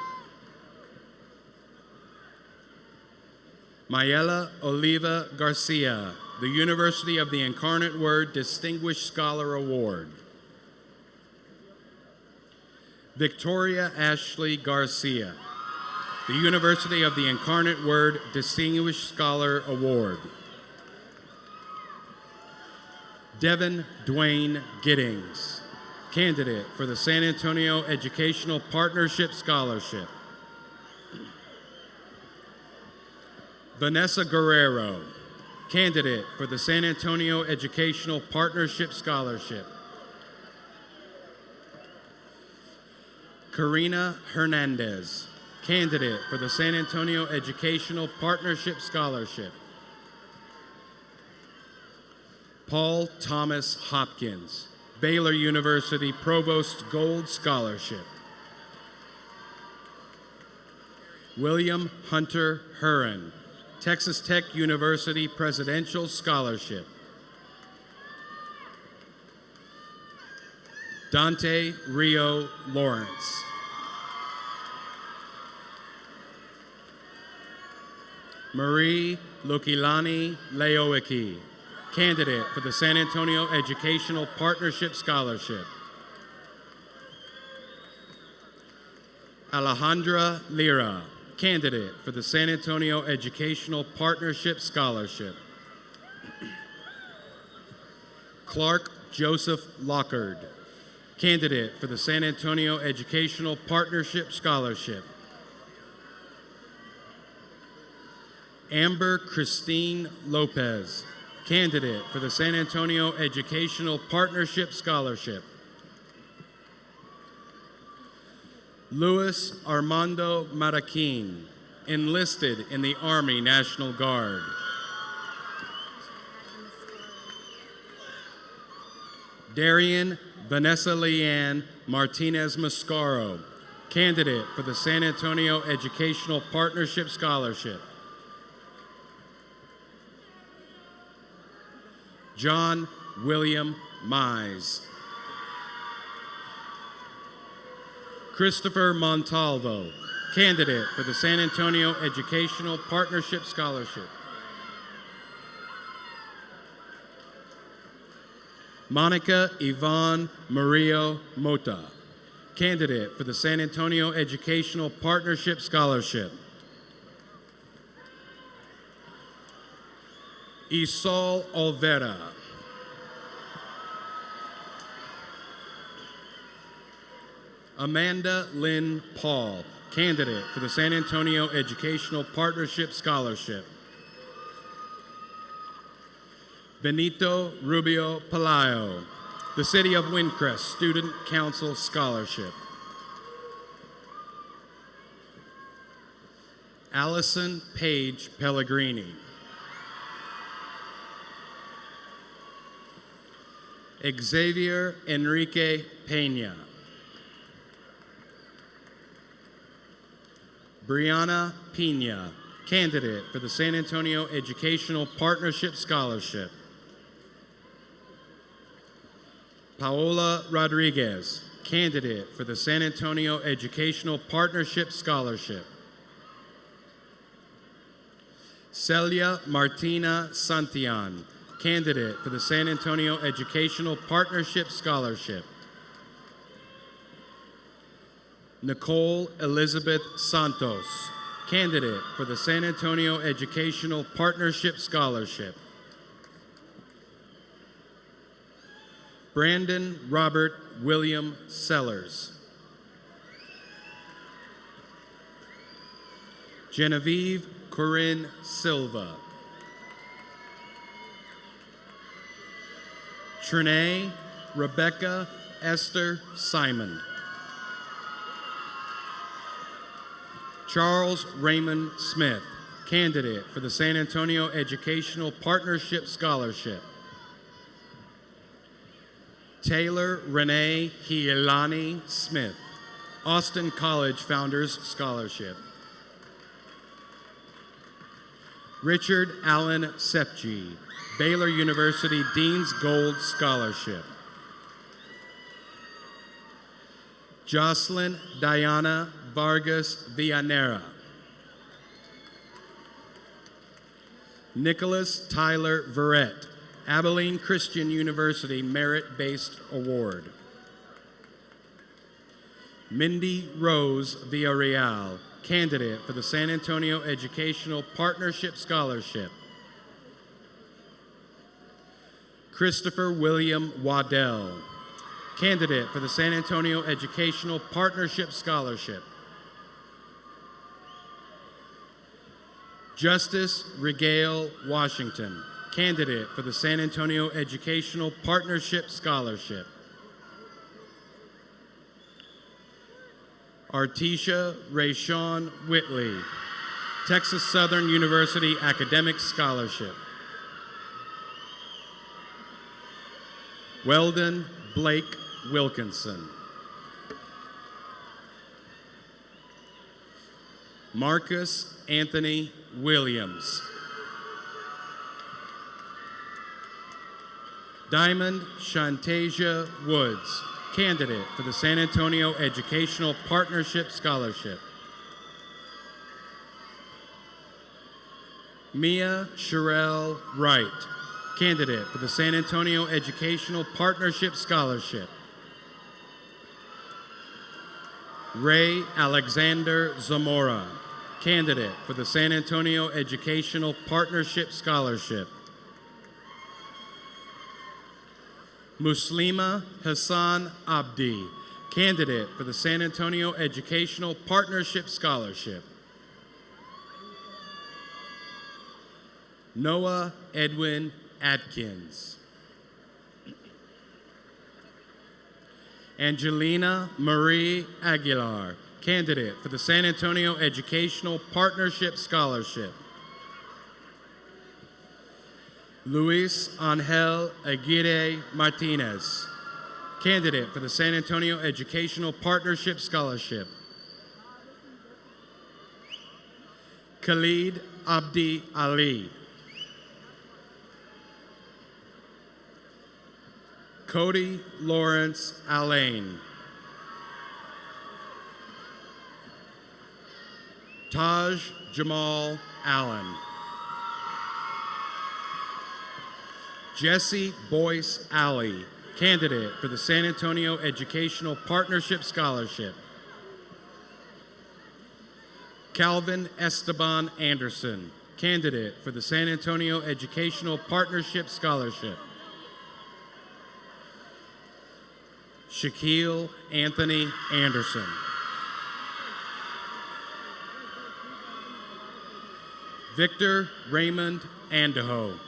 Mayela Oliva Garcia, the University of the Incarnate Word Distinguished Scholar Award. Victoria Ashley Garcia, the University of the Incarnate Word Distinguished Scholar Award. Devin Dwayne Giddings, candidate for the San Antonio Educational Partnership Scholarship. Vanessa Guerrero, candidate for the San Antonio Educational Partnership Scholarship. Karina Hernandez, candidate for the San Antonio Educational Partnership Scholarship. Paul Thomas Hopkins, Baylor University Provost Gold Scholarship. William Hunter Huron, Texas Tech University Presidential Scholarship. Dante Rio Lawrence. Marie Lukilani Leoicki, candidate for the San Antonio Educational Partnership Scholarship. Alejandra Lira, candidate for the San Antonio Educational Partnership Scholarship. Clark Joseph Lockard, candidate for the San Antonio Educational Partnership Scholarship. Amber Christine Lopez, candidate for the San Antonio Educational Partnership Scholarship. Luis Armando Maraquin, enlisted in the Army National Guard. Darian Vanessa Leanne Martinez Mascaro, candidate for the San Antonio Educational Partnership Scholarship. John William Mize. Christopher Montalvo, candidate for the San Antonio Educational Partnership Scholarship. Monica Yvonne Murillo Mota, candidate for the San Antonio Educational Partnership Scholarship. Isol Olvera. Amanda Lynn Paul, candidate for the San Antonio Educational Partnership Scholarship. Benito Rubio Palayo, the City of Windcrest Student Council Scholarship. Allison Page Pellegrini. Xavier Enrique Pena. Brianna Pena, candidate for the San Antonio Educational Partnership Scholarship. Paola Rodriguez, candidate for the San Antonio Educational Partnership Scholarship. Celia Martina Santillan, candidate for the San Antonio Educational Partnership Scholarship. Nicole Elizabeth Santos, candidate for the San Antonio Educational Partnership Scholarship. Brandon Robert William Sellers. Genevieve Corinne Silva. Trinae Rebecca Esther Simon. Charles Raymond Smith, candidate for the San Antonio Educational Partnership Scholarship. Taylor Renee Hielani Smith, Austin College Founders Scholarship. Richard Allen Sepji, Baylor University Dean's Gold Scholarship. Jocelyn Diana Vargas Villanera. Nicholas Tyler Verrett, Abilene Christian University Merit-Based Award. Mindy Rose Villarreal, candidate for the San Antonio Educational Partnership Scholarship. Christopher William Waddell, candidate for the San Antonio Educational Partnership Scholarship. Justice Regale Washington, candidate for the San Antonio Educational Partnership Scholarship. Artesia Rayshawn Whitley, Texas Southern University Academic Scholarship. Weldon Blake Wilkinson. Marcus Anthony Williams. Diamond Shantasia Woods, candidate for the San Antonio Educational Partnership Scholarship. Mia Sherelle Wright, candidate for the San Antonio Educational Partnership Scholarship. Ray Alexander Zamora, candidate for the San Antonio Educational Partnership Scholarship. Muslima Hassan Abdi, candidate for the San Antonio Educational Partnership Scholarship. Noah Edwin Atkins. Angelina Marie Aguilar, candidate for the San Antonio Educational Partnership Scholarship. Luis Angel Aguirre Martinez, candidate for the San Antonio Educational Partnership Scholarship. Khalid Abdi Ali. Cody Lawrence Allain. Taj Jamal Allen. Jesse Boyce Alley, candidate for the San Antonio Educational Partnership Scholarship. Calvin Esteban Anderson, candidate for the San Antonio Educational Partnership Scholarship. Shaquille Anthony Anderson. Victor Raymond Andaho.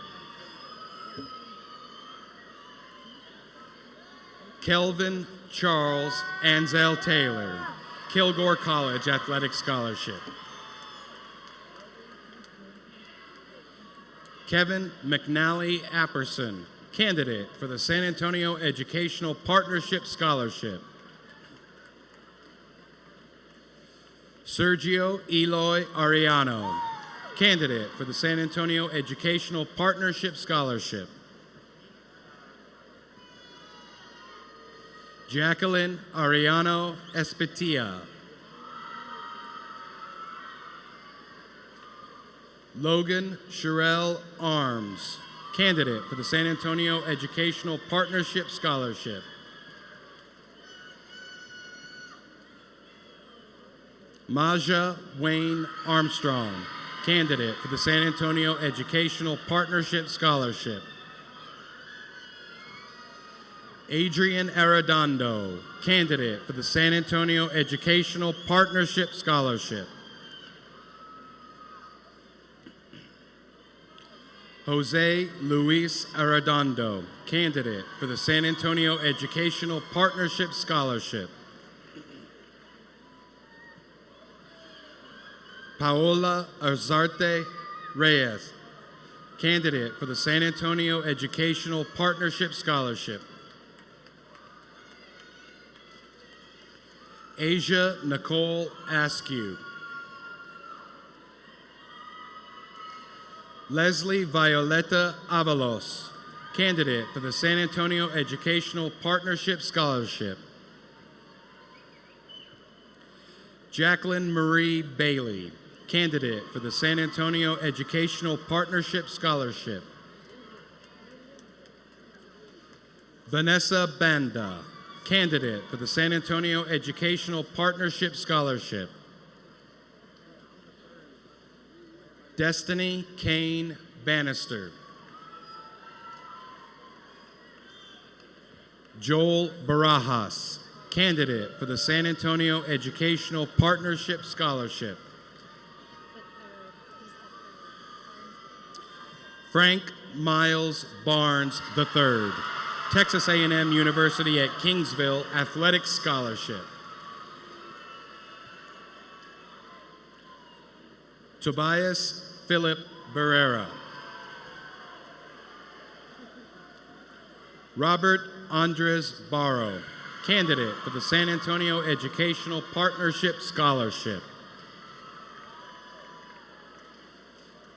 Kelvin Charles Ansel Taylor, Kilgore College Athletic Scholarship. Kevin McNally Apperson, candidate for the San Antonio Educational Partnership Scholarship. Sergio Eloy Ariano, candidate for the San Antonio Educational Partnership Scholarship. Jacqueline Ariano Espitilla. Logan Sherelle Arms, candidate for the San Antonio Educational Partnership Scholarship. Maja Wayne Armstrong, candidate for the San Antonio Educational Partnership Scholarship. Adrian Arredondo, candidate for the San Antonio Educational Partnership Scholarship. Jose Luis Arredondo, candidate for the San Antonio Educational Partnership Scholarship. Paola Arzarte Reyes, candidate for the San Antonio Educational Partnership Scholarship. Asia Nicole Askew. Leslie Violeta Avalos, candidate for the San Antonio Educational Partnership Scholarship. Jacqueline Marie Bailey, candidate for the San Antonio Educational Partnership Scholarship. Vanessa Banda, candidate for the San Antonio Educational Partnership Scholarship. Destiny Kane Bannister. Joel Barajas, candidate for the San Antonio Educational Partnership Scholarship. Frank Miles Barnes III, Texas A&M University at Kingsville Athletic Scholarship. Tobias Philip Barrera. Robert Andres Barrow, candidate for the San Antonio Educational Partnership Scholarship.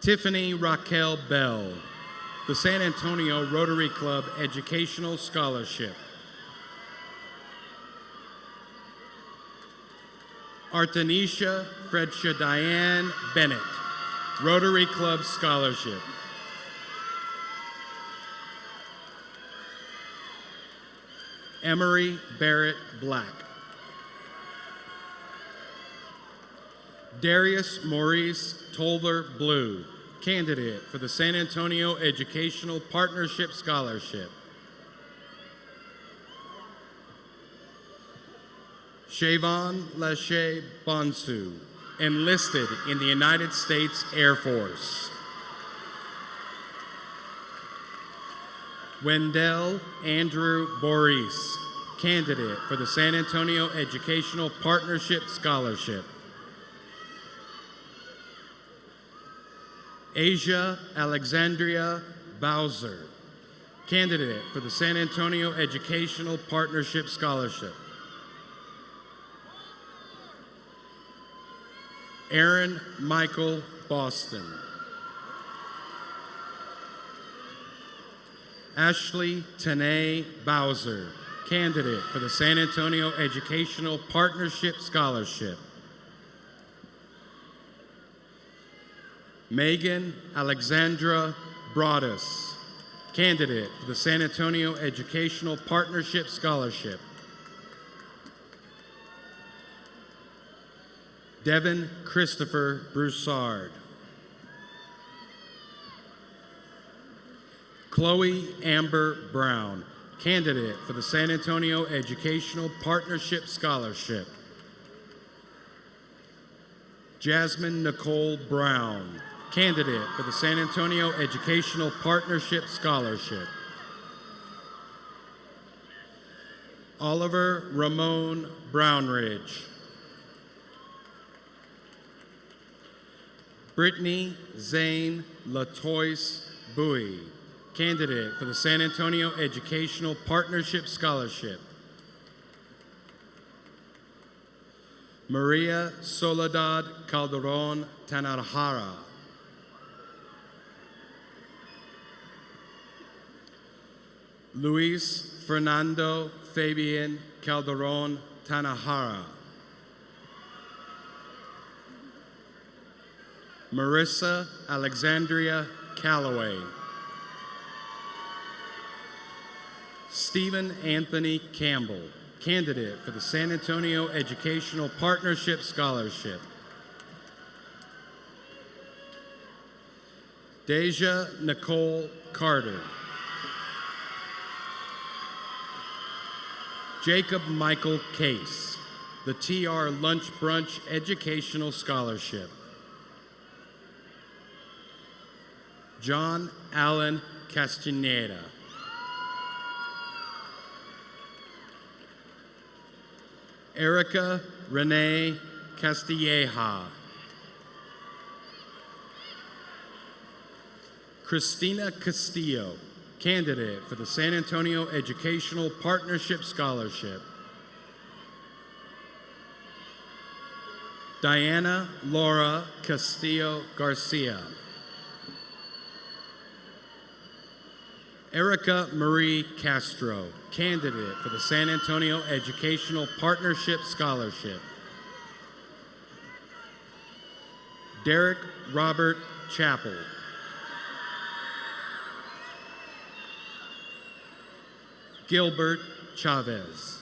Tiffany Raquel Bell, the San Antonio Rotary Club Educational Scholarship. Artenisha Fredsha Diane Bennett, Rotary Club Scholarship. Emery Barrett Black. Darius Maurice Tolver Blue, candidate for the San Antonio Educational Partnership Scholarship. Shavon Lachey Bonsu, enlisted in the United States Air Force. Wendell Andrew Boris, candidate for the San Antonio Educational Partnership Scholarship. Asia Alexandria Bowser, candidate for the San Antonio Educational Partnership Scholarship. Aaron Michael Boston. Ashley Tanae Bowser, candidate for the San Antonio Educational Partnership Scholarship. Megan Alexandra Broadus, candidate for the San Antonio Educational Partnership Scholarship. Devin Christopher Broussard. Chloe Amber Brown, candidate for the San Antonio Educational Partnership Scholarship. Jasmine Nicole Brown, candidate for the San Antonio Educational Partnership Scholarship. Oliver Ramon Brownridge. Brittany Zane Latois Bowie, candidate for the San Antonio Educational Partnership Scholarship. Maria Soledad Calderon Tanarjara. Luis Fernando Fabian Calderon Tanajara. Marissa Alexandria Calloway. Stephen Anthony Campbell, candidate for the San Antonio Educational Partnership Scholarship. Deja Nicole Carter. Jacob Michael Case, the TR Lunch Brunch Educational Scholarship. John Allen Castaneda. Erica Renee Castilleja. Christina Castillo, candidate for the San Antonio Educational Partnership Scholarship. Diana Laura Castillo Garcia. Erica Marie Castro, candidate for the San Antonio Educational Partnership Scholarship. Derek Robert Chappell. Gilbert Chavez.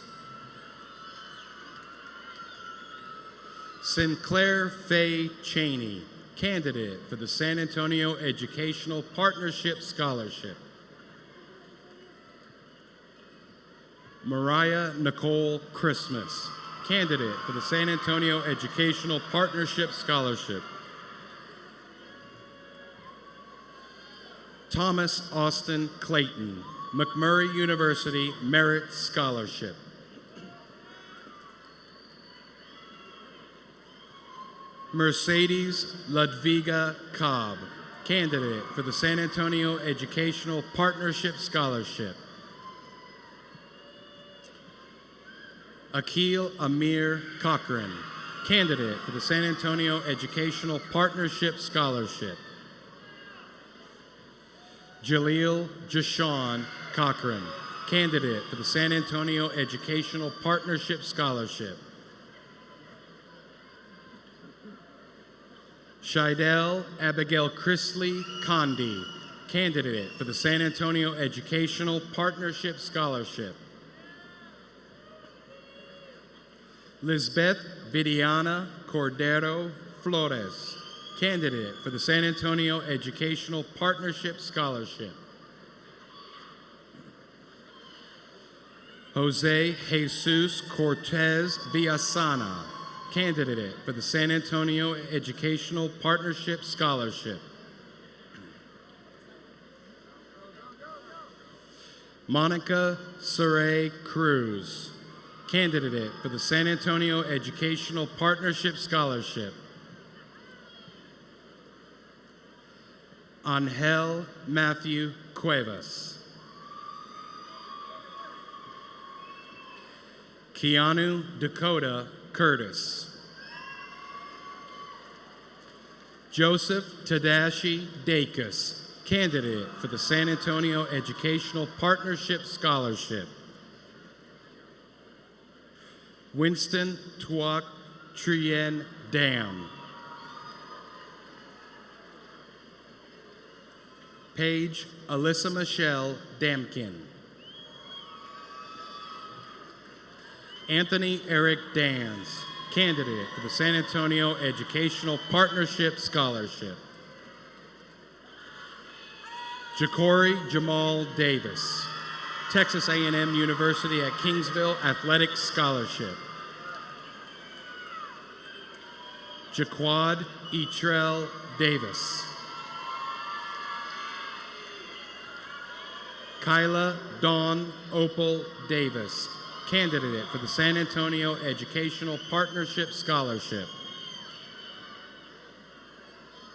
Sinclair Faye Cheney, candidate for the San Antonio Educational Partnership Scholarship. Mariah Nicole Christmas, candidate for the San Antonio Educational Partnership Scholarship. Thomas Austin Clayton, McMurray University Merit Scholarship. Mercedes Ludviga Cobb, candidate for the San Antonio Educational Partnership Scholarship. Akil Amir Cochran, candidate for the San Antonio Educational Partnership Scholarship. Jaleel Jashawn Cochran, candidate for the San Antonio Educational Partnership Scholarship. Shidel Abigail Chrisley Condi, candidate for the San Antonio Educational Partnership Scholarship. Lisbeth Vidiana Cordero Flores, candidate for the San Antonio Educational Partnership Scholarship. Jose Jesus Cortez Villasana, candidate for the San Antonio Educational Partnership Scholarship. Monica Saray Cruz, candidate for the San Antonio Educational Partnership Scholarship. Angel Matthew Cuevas. Keanu Dakota Curtis. Joseph Tadashi Dacus, candidate for the San Antonio Educational Partnership Scholarship. Winston Tuak Trien Dam. Paige Alyssa Michelle Damkin. Anthony Eric Dans, candidate for the San Antonio Educational Partnership Scholarship. Ja'Cory Jamal Davis, Texas A&M University at Kingsville Athletics Scholarship. Jaquad Etrell Davis. Kyla Dawn Opal Davis, candidate for the San Antonio Educational Partnership Scholarship.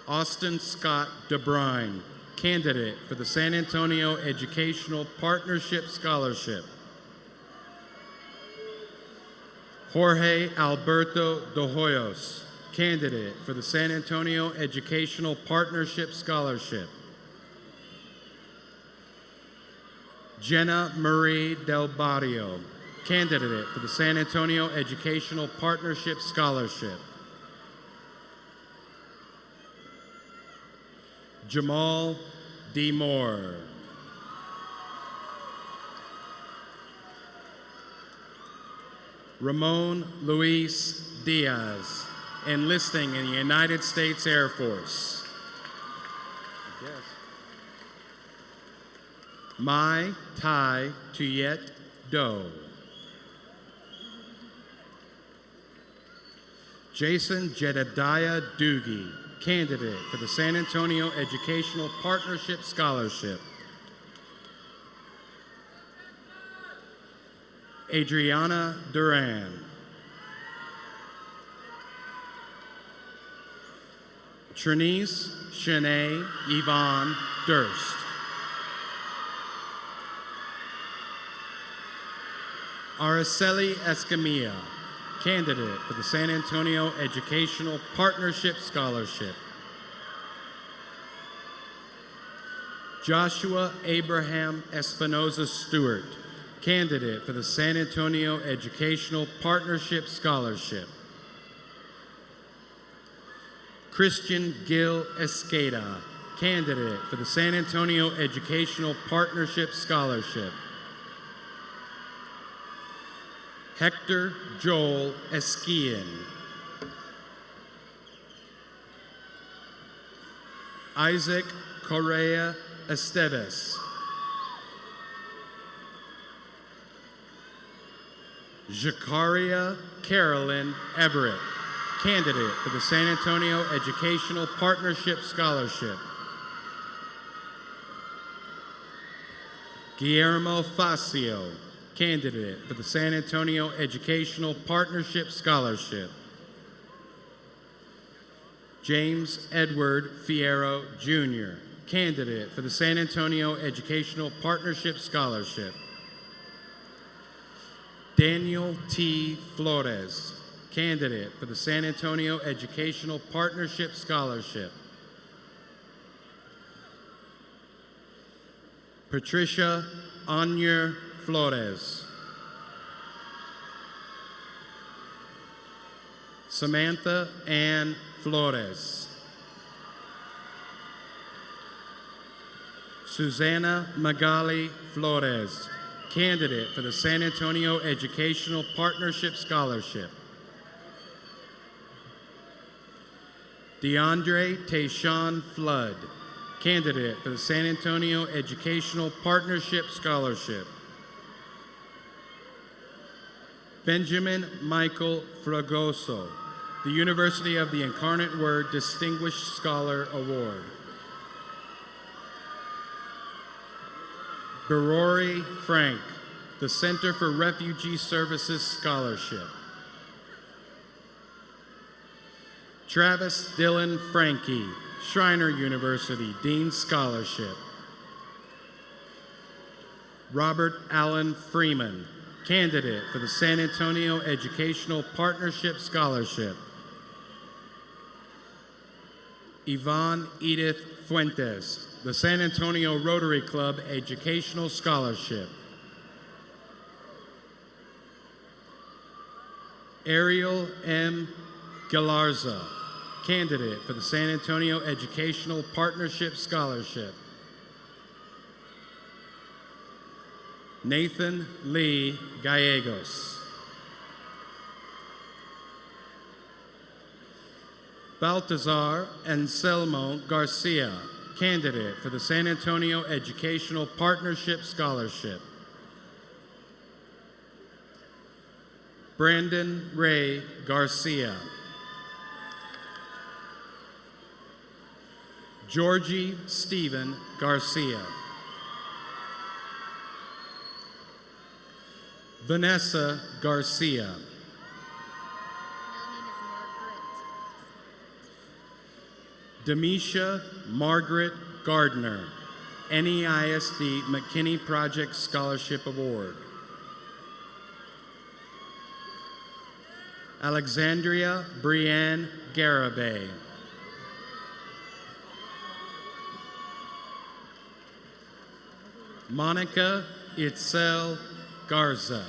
Austin Scott DeBrine, candidate for the San Antonio Educational Partnership Scholarship. Jorge Alberto De Hoyos, candidate for the San Antonio Educational Partnership Scholarship. Jenna Marie Del Barrio, candidate for the San Antonio Educational Partnership Scholarship. Jamal D. Moore. Ramon Luis Diaz, enlisting in the United States Air Force. Mai Tai Tuyet Do. Jason Jedediah Doogie, candidate for the San Antonio Educational Partnership Scholarship. Adriana Duran. Trinice Shanae Yvonne Durst. Araceli Escamilla, candidate for the San Antonio Educational Partnership Scholarship. Joshua Abraham Espinoza Stewart, candidate for the San Antonio Educational Partnership Scholarship. Christian Gil Escada, candidate for the San Antonio Educational Partnership Scholarship. Hector Joel Esquian. Isaac Correa Esteves. Jacaria Carolyn Everett, candidate for the San Antonio Educational Partnership Scholarship. Guillermo Facio, candidate for the San Antonio Educational Partnership Scholarship. James Edward Fierro, Jr., candidate for the San Antonio Educational Partnership Scholarship. Daniel T. Flores, candidate for the San Antonio Educational Partnership Scholarship. Patricia Anya Flores. Samantha Ann Flores. Susana Magali Flores, candidate for the San Antonio Educational Partnership Scholarship. DeAndre Tayshawn Flood, candidate for the San Antonio Educational Partnership Scholarship. Benjamin Michael Fragoso, the University of the Incarnate Word Distinguished Scholar Award. Barori Frank, the Center for Refugee Services Scholarship. Travis Dillon Frankie, Schreiner University Dean Scholarship. Robert Allen Freeman, candidate for the San Antonio Educational Partnership Scholarship. Yvonne Edith Fuentes, the San Antonio Rotary Club Educational Scholarship. Ariel M. Galarza, candidate for the San Antonio Educational Partnership Scholarship. Nathan Lee Gallegos. Baltazar Anselmo Garcia, candidate for the San Antonio Educational Partnership Scholarship. Brandon Ray Garcia. Georgie Stephen Garcia. Vanessa Garcia. Demisha Margaret Gardner, NEISD McKinney Project Scholarship Award. Alexandria Brianne Garabay. Monica Itzel Garza.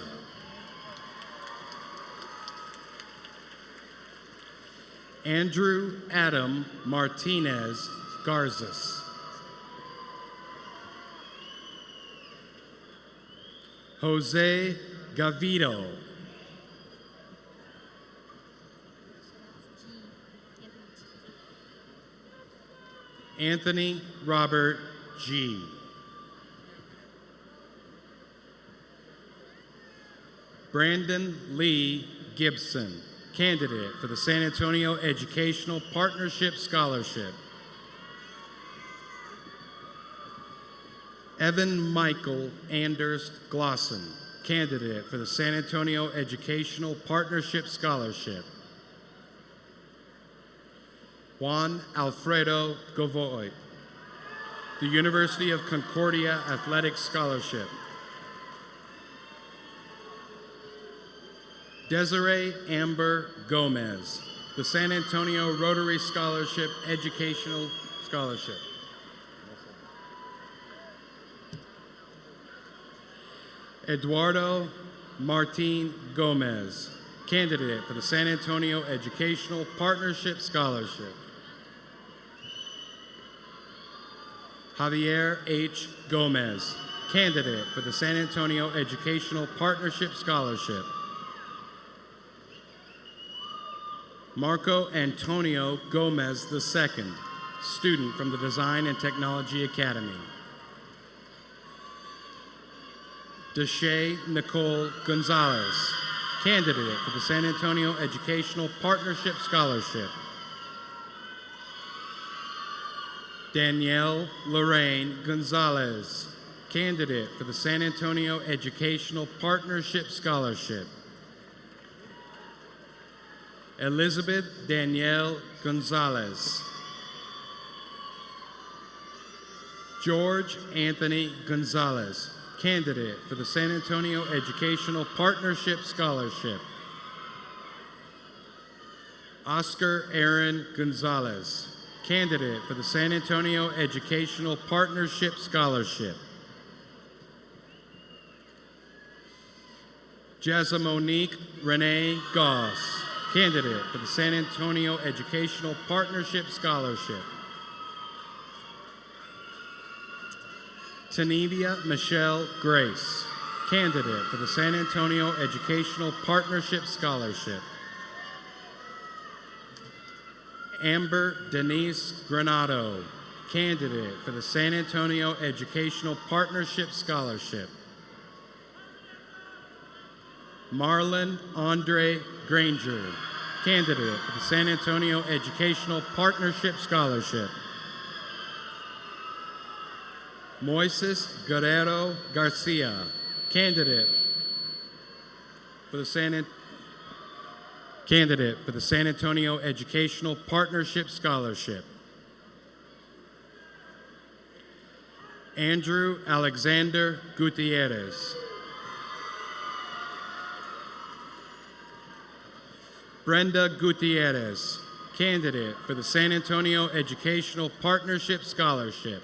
Andrew Adam Martinez Garzas. Jose Gavito. Anthony Robert G. Brandon Lee Gibson, candidate for the San Antonio Educational Partnership Scholarship. Evan Michael Anders Glossen, candidate for the San Antonio Educational Partnership Scholarship. Juan Alfredo Govoy, the University of Concordia Athletic Scholarship. Desiree Amber Gomez, the San Antonio Rotary Scholarship Educational Scholarship. Eduardo Martin Gomez, candidate for the San Antonio Educational Partnership Scholarship. Javier H. Gomez, candidate for the San Antonio Educational Partnership Scholarship. Marco Antonio Gomez II, student from the Design and Technology Academy. Deshae Nicole Gonzalez, candidate for the San Antonio Educational Partnership Scholarship. Danielle Lorraine Gonzalez, candidate for the San Antonio Educational Partnership Scholarship. Elizabeth Danielle Gonzalez. George Anthony Gonzalez, candidate for the San Antonio Educational Partnership Scholarship. Oscar Aaron Gonzalez, candidate for the San Antonio Educational Partnership Scholarship. Jaso Monique Renee Goss, candidate for the San Antonio Educational Partnership Scholarship. Tanevia Michelle Grace, candidate for the San Antonio Educational Partnership Scholarship. Amber Denise Granado, candidate for the San Antonio Educational Partnership Scholarship. Marlon Andre Granger, candidate for the San Antonio Educational Partnership Scholarship. Moises Guerrero Garcia, candidate for the San Antonio Educational Partnership Scholarship. Andrew Alexander Gutierrez. Brenda Gutierrez, candidate for the San Antonio Educational Partnership Scholarship.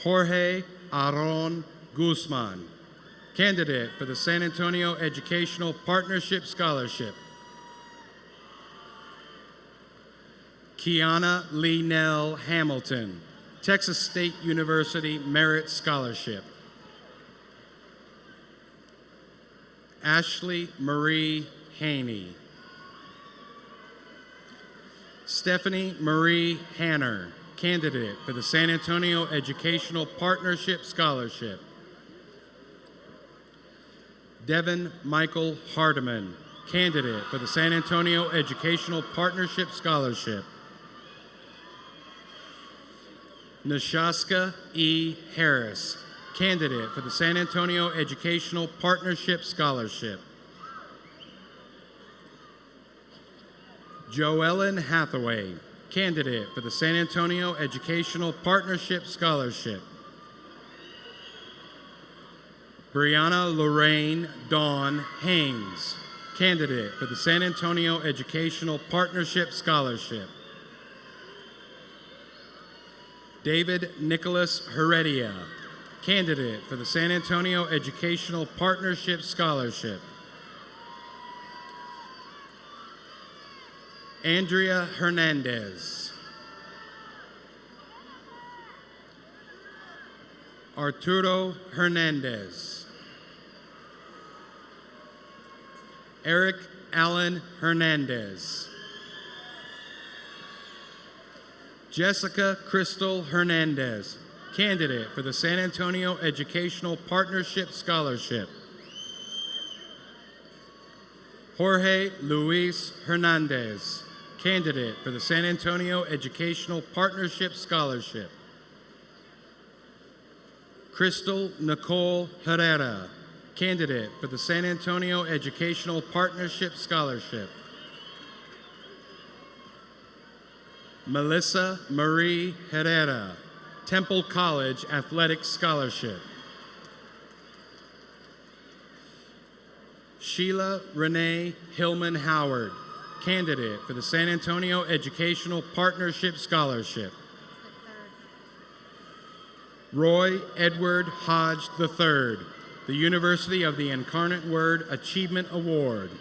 Jorge Aron Guzman, candidate for the San Antonio Educational Partnership Scholarship. Kiana Lee Nell Hamilton, Texas State University Merit Scholarship. Ashley Marie Haney. Stephanie Marie Hanner, candidate for the San Antonio Educational Partnership Scholarship. Devin Michael Hardiman, candidate for the San Antonio Educational Partnership Scholarship. Nashaska E. Harris, candidate for the San Antonio Educational Partnership Scholarship. Joellen Hathaway, candidate for the San Antonio Educational Partnership Scholarship. Brianna Lorraine Dawn Haynes, candidate for the San Antonio Educational Partnership Scholarship. David Nicholas Heredia, candidate for the San Antonio Educational Partnership Scholarship. Andrea Hernandez. Arturo Hernandez. Eric Allen Hernandez. Jessica Crystal Hernandez, candidate for the San Antonio Educational Partnership Scholarship. Jorge Luis Hernandez, candidate for the San Antonio Educational Partnership Scholarship. Crystal Nicole Herrera, candidate for the San Antonio Educational Partnership Scholarship. Melissa Marie Herrera, Temple College Athletic Scholarship. Sheila Renee Hillman Howard, candidate for the San Antonio Educational Partnership Scholarship. Roy Edward Hodge III, the University of the Incarnate Word Achievement Award.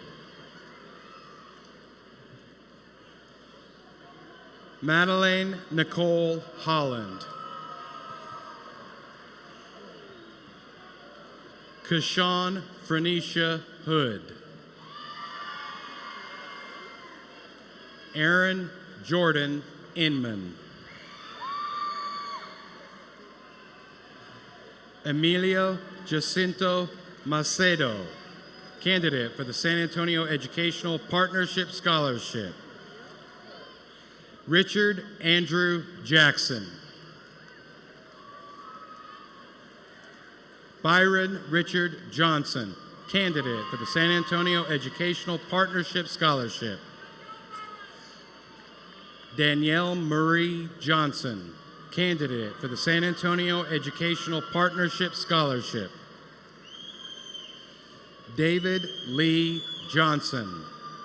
Madeleine Nicole Holland. Kashawn Frenetia Hood. Aaron Jordan Inman. Emilio Jacinto Macedo, candidate for the San Antonio Educational Partnership Scholarship. Richard Andrew Jackson. Byron Richard Johnson, candidate for the San Antonio Educational Partnership Scholarship. Danielle Marie Johnson, candidate for the San Antonio Educational Partnership Scholarship. David Lee Johnson,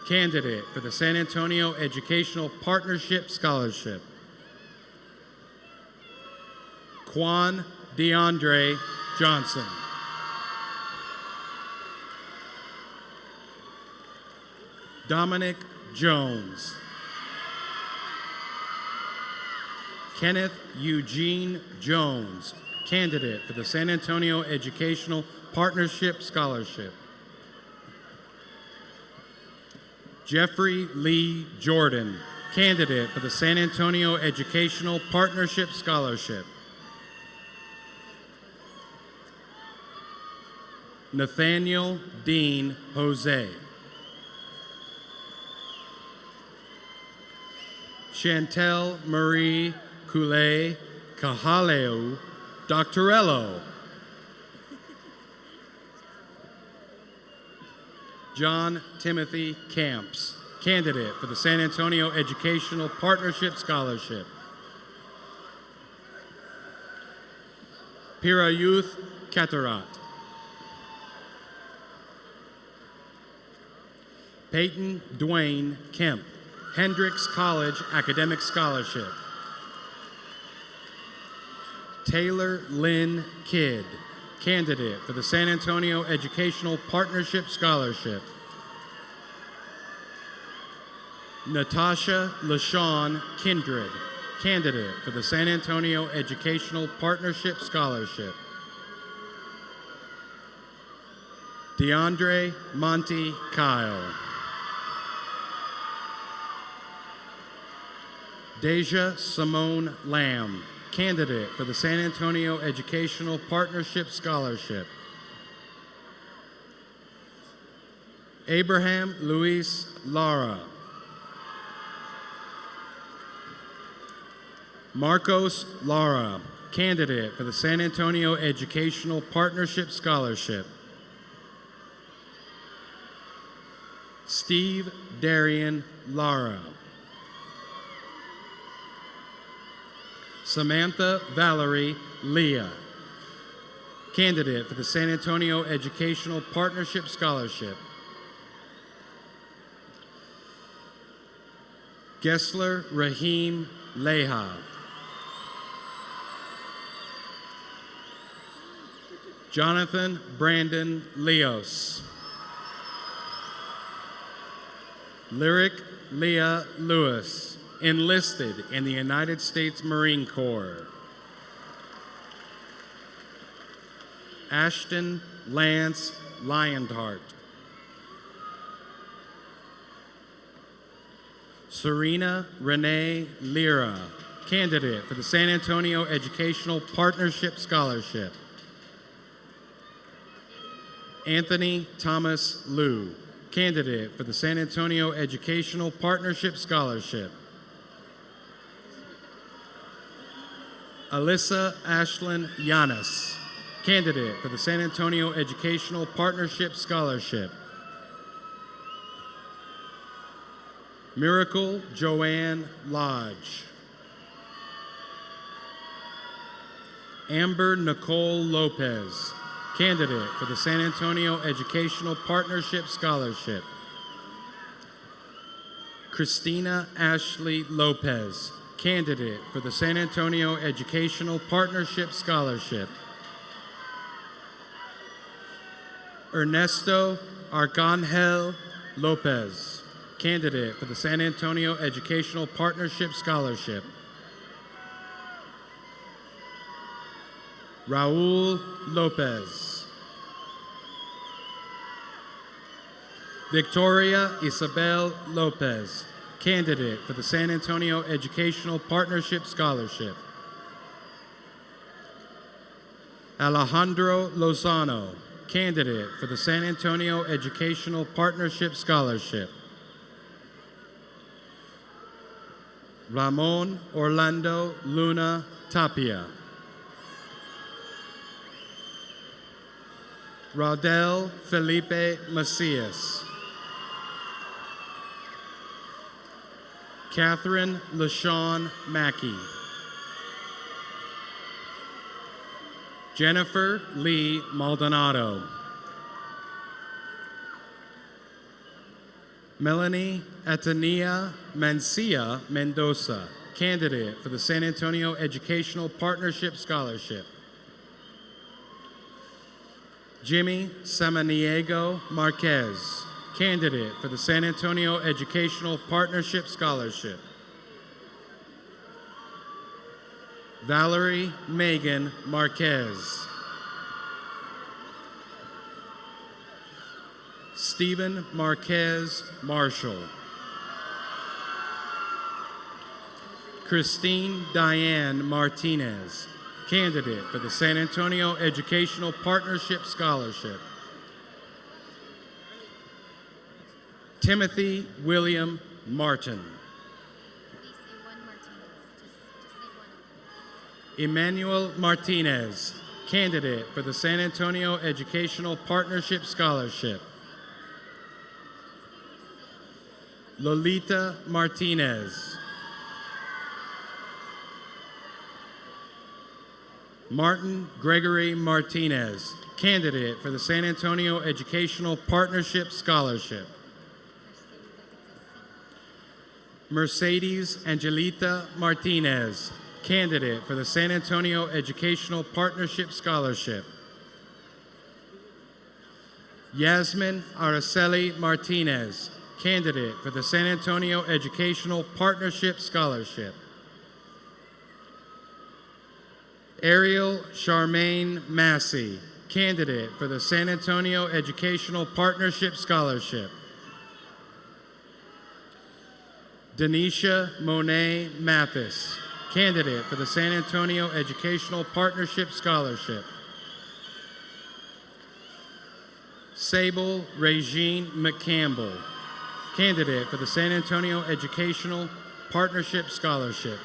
candidate for the San Antonio Educational Partnership Scholarship. Quan DeAndre Johnson. Dominic Jones. Kenneth Eugene Jones, candidate for the San Antonio Educational Partnership Scholarship. Jeffrey Lee Jordan, candidate for the San Antonio Educational Partnership Scholarship. Nathaniel Dean Jose. Chantel Marie Kule Kahaleu Doctorello. John Timothy Camps, candidate for the San Antonio Educational Partnership Scholarship. Pirayuth Katarat. Peyton Dwayne Kemp, Hendrix College Academic Scholarship. Taylor Lynn Kidd, candidate for the San Antonio Educational Partnership Scholarship. Natasha LaShawn Kindred, candidate for the San Antonio Educational Partnership Scholarship. DeAndre Monty Kyle. Deja Simone Lamb, candidate for the San Antonio Educational Partnership Scholarship. Abraham Luis Lara. Marcos Lara, candidate for the San Antonio Educational Partnership Scholarship. Steve Darian Lara. Samantha Valerie Leah, candidate for the San Antonio Educational Partnership Scholarship. Gessler Raheem Leha. Jonathan Brandon Leos. Lyric Leah Lewis, enlisted in the United States Marine Corps. Ashton Lance Lionheart. Serena Renee Lira, candidate for the San Antonio Educational Partnership Scholarship. Anthony Thomas Liu, candidate for the San Antonio Educational Partnership Scholarship. Alyssa Ashlyn Yanis, candidate for the San Antonio Educational Partnership Scholarship. Miracle Joanne Lodge. Amber Nicole Lopez, candidate for the San Antonio Educational Partnership Scholarship. Christina Ashley Lopez, candidate for the San Antonio Educational Partnership Scholarship. Ernesto Arcangel Lopez, candidate for the San Antonio Educational Partnership Scholarship. Raul Lopez. Victoria Isabel Lopez, candidate for the San Antonio Educational Partnership Scholarship. Alejandro Lozano, candidate for the San Antonio Educational Partnership Scholarship. Ramon Orlando Luna Tapia. Raudel Felipe Macias. Catherine LaShawn Mackey. Jennifer Lee Maldonado. Melanie Atania Mancia Mendoza, candidate for the San Antonio Educational Partnership Scholarship. Jimmy Samaniego Marquez, candidate for the San Antonio Educational Partnership Scholarship. Valerie Megan Marquez. Stephen Marquez Marshall. Christine Diane Martinez, candidate for the San Antonio Educational Partnership Scholarship. Timothy William Martin. Emmanuel Martinez, candidate for the San Antonio Educational Partnership Scholarship. Lolita Martinez. Martin Gregory Martinez, candidate for the San Antonio Educational Partnership Scholarship. Mercedes Angelita Martinez, candidate for the San Antonio Educational Partnership Scholarship. Yasmin Araceli Martinez, candidate for the San Antonio Educational Partnership Scholarship. Ariel Charmaine Massey, candidate for the San Antonio Educational Partnership Scholarship. Denisha Monet Mathis, candidate for the San Antonio Educational Partnership Scholarship. Sable Regine McCampbell, candidate for the San Antonio Educational Partnership Scholarship.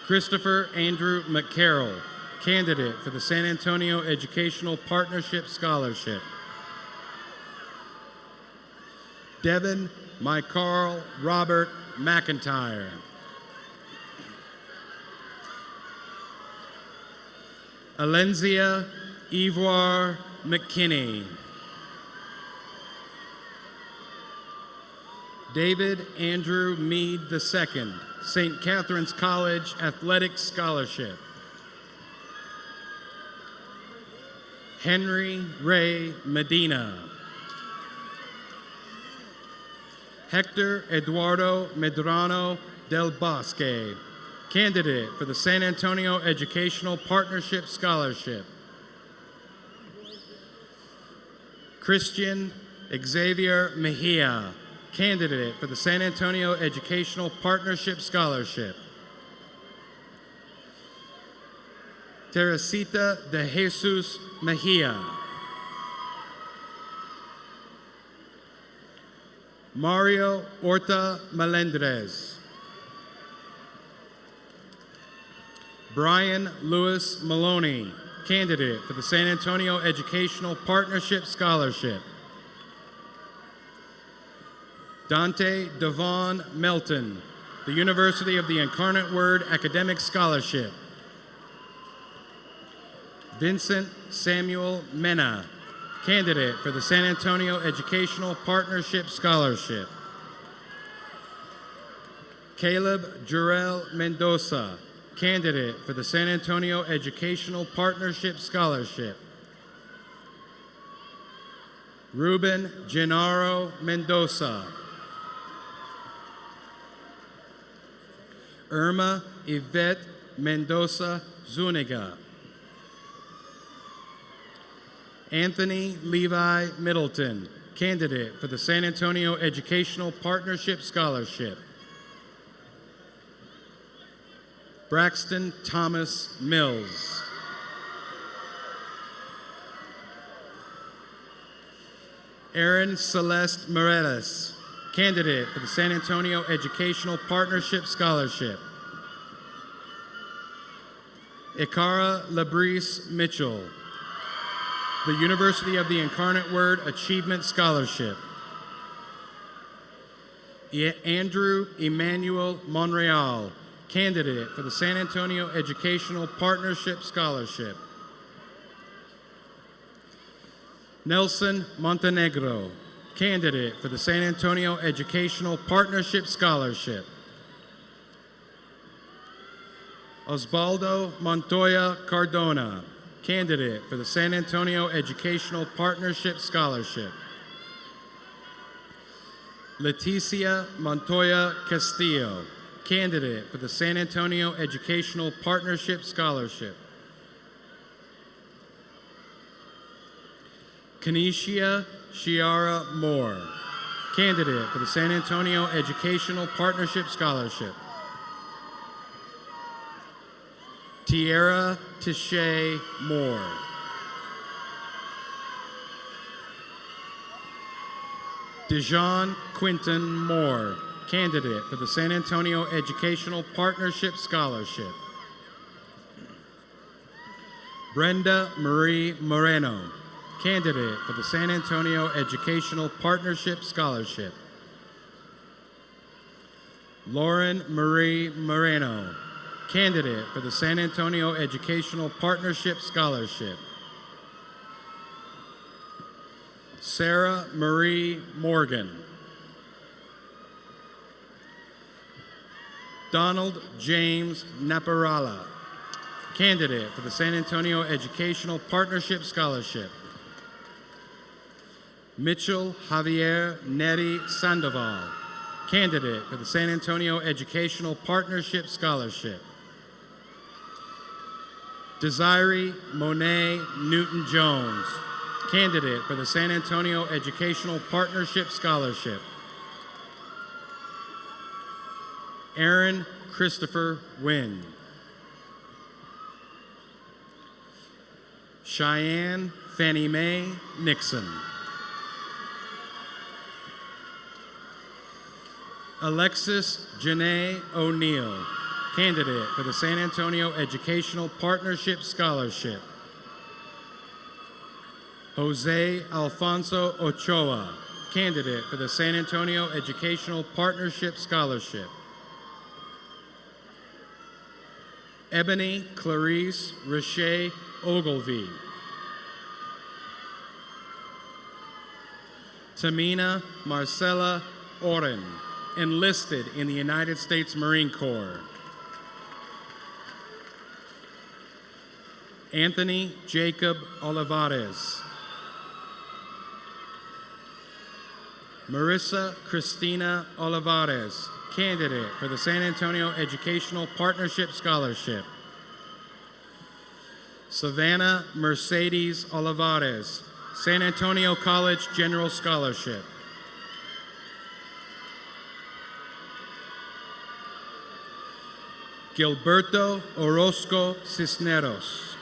Christopher Andrew McCarroll, candidate for the San Antonio Educational Partnership Scholarship. Devin Mycarl Robert McIntyre. Alenzia Ivoire McKinney. David Andrew Meade II, St. Catherine's College Athletic Scholarship. Henry Ray Medina. Hector Eduardo Medrano del Bosque, candidate for the San Antonio Educational Partnership Scholarship. Christian Xavier Mejia, candidate for the San Antonio Educational Partnership Scholarship. Teresita de Jesus Mejia. Mario Horta Melendrez. Brian Lewis Maloney, candidate for the San Antonio Educational Partnership Scholarship. Dante Devon Melton, the University of the Incarnate Word Academic Scholarship. Vincent Samuel Mena, candidate for the San Antonio Educational Partnership Scholarship. Caleb Jurel Mendoza, candidate for the San Antonio Educational Partnership Scholarship. Ruben Gennaro Mendoza. Irma Yvette Mendoza Zuniga. Anthony Levi Middleton, candidate for the San Antonio Educational Partnership Scholarship. Braxton Thomas Mills. Erin Celeste Morelis, candidate for the San Antonio Educational Partnership Scholarship. Ikara Labrice Mitchell. the University of the Incarnate Word Achievement Scholarship. Andrew Emmanuel Monreal, candidate for the San Antonio Educational Partnership Scholarship. Nelson Montenegro, candidate for the San Antonio Educational Partnership Scholarship. Osvaldo Montoya Cardona, candidate for the San Antonio Educational Partnership Scholarship. Leticia Montoya Castillo, candidate for the San Antonio Educational Partnership Scholarship. Kenesha Shiara Moore, candidate for the San Antonio Educational Partnership Scholarship. Tierra Tishay Moore. Dejon Quinton Moore, candidate for the San Antonio Educational Partnership Scholarship. Brenda Marie Moreno, candidate for the San Antonio Educational Partnership Scholarship. Lauren Marie Moreno, candidate for the San Antonio Educational Partnership Scholarship. Sarah Marie Morgan. Donald James Naparala, candidate for the San Antonio Educational Partnership Scholarship. Mitchell Javier Neri Sandoval, candidate for the San Antonio Educational Partnership Scholarship. Desiree Monet Newton-Jones, candidate for the San Antonio Educational Partnership Scholarship. Aaron Christopher Wynn. Cheyenne Fannie Mae Nixon. Alexis Janae O'Neill, candidate for the San Antonio Educational Partnership Scholarship. Jose Alfonso Ochoa, candidate for the San Antonio Educational Partnership Scholarship. Ebony Clarice Riche Ogilvie. Tamina Marcella Oren, enlisted in the United States Marine Corps. Anthony Jacob Olivares. Marissa Christina Olivares, candidate for the San Antonio Educational Partnership Scholarship. Savannah Mercedes Olivares, San Antonio College General Scholarship. Gilberto Orozco Cisneros.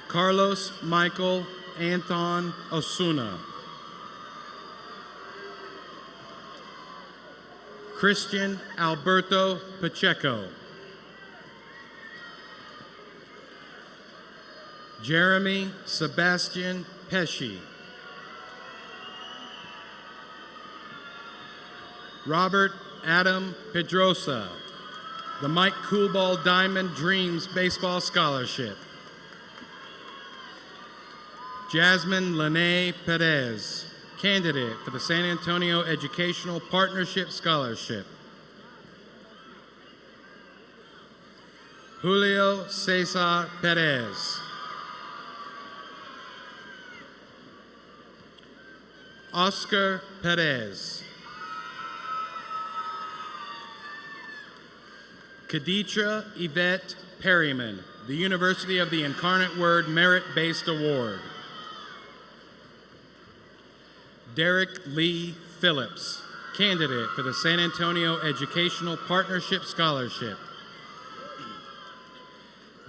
Carlos Michael Anton Osuna. Christian Alberto Pacheco. Jeremy Sebastian Pesci. Robert Adam Pedrosa, the Mike Coolball Diamond Dreams Baseball Scholarship. Jasmine Lene Perez, candidate for the San Antonio Educational Partnership Scholarship. Julio Cesar Perez. Oscar Perez. Khaditra Yvette Perryman, the University of the Incarnate Word Merit-Based Award. Derek Lee Phillips, candidate for the San Antonio Educational Partnership Scholarship.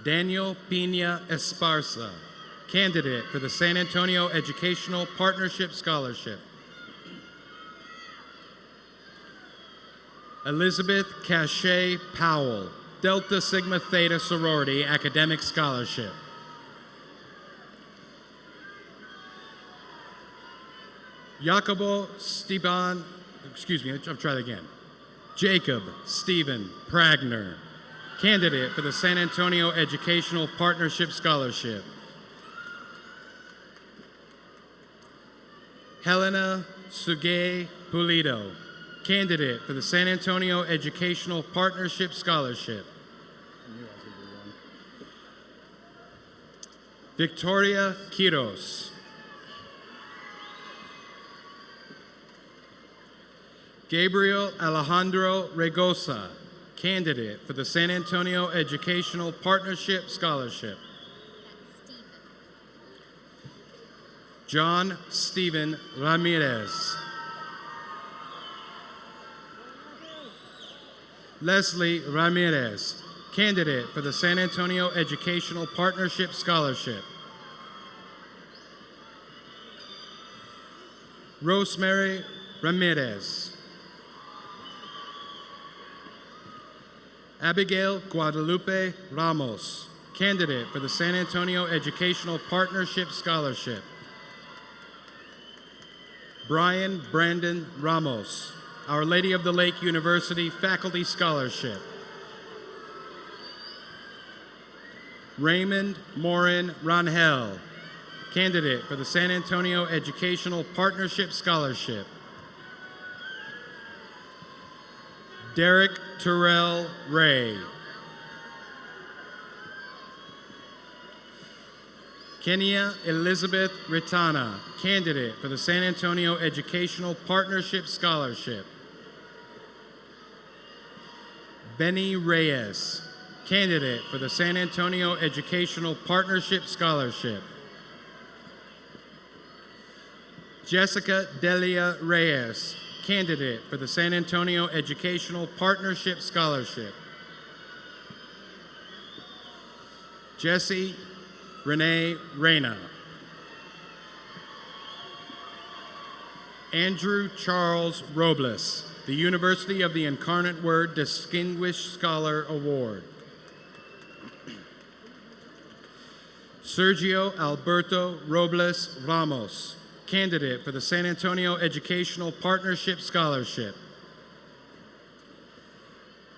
Daniel Pina Esparza, candidate for the San Antonio Educational Partnership Scholarship. Elizabeth Cachet Powell, Delta Sigma Theta Sorority Academic Scholarship. Jacobo Steban, I'll try that again. Jacob Stephen Pragner, candidate for the San Antonio Educational Partnership Scholarship. Helena Suge Pulido, candidate for the San Antonio Educational Partnership Scholarship. Victoria Quiros. Gabriel Alejandro Regosa, candidate for the San Antonio Educational Partnership Scholarship. John Stephen Ramirez. Leslie Ramirez, candidate for the San Antonio Educational Partnership Scholarship. Rosemary Ramirez. Abigail Guadalupe Ramos, candidate for the San Antonio Educational Partnership Scholarship. Brian Brandon Ramos, Our Lady of the Lake University Faculty Scholarship. Raymond Morin Rangel, candidate for the San Antonio Educational Partnership Scholarship. Derek Terrell Ray. Kenya Elizabeth Ritana, candidate for the San Antonio Educational Partnership Scholarship. Benny Reyes, candidate for the San Antonio Educational Partnership Scholarship. Jessica Delia Reyes, candidate for the San Antonio Educational Partnership Scholarship. Jesse Renee Reyna. Andrew Charles Robles, the University of the Incarnate Word Distinguished Scholar Award. Sergio Alberto Robles Ramos, candidate for the San Antonio Educational Partnership Scholarship.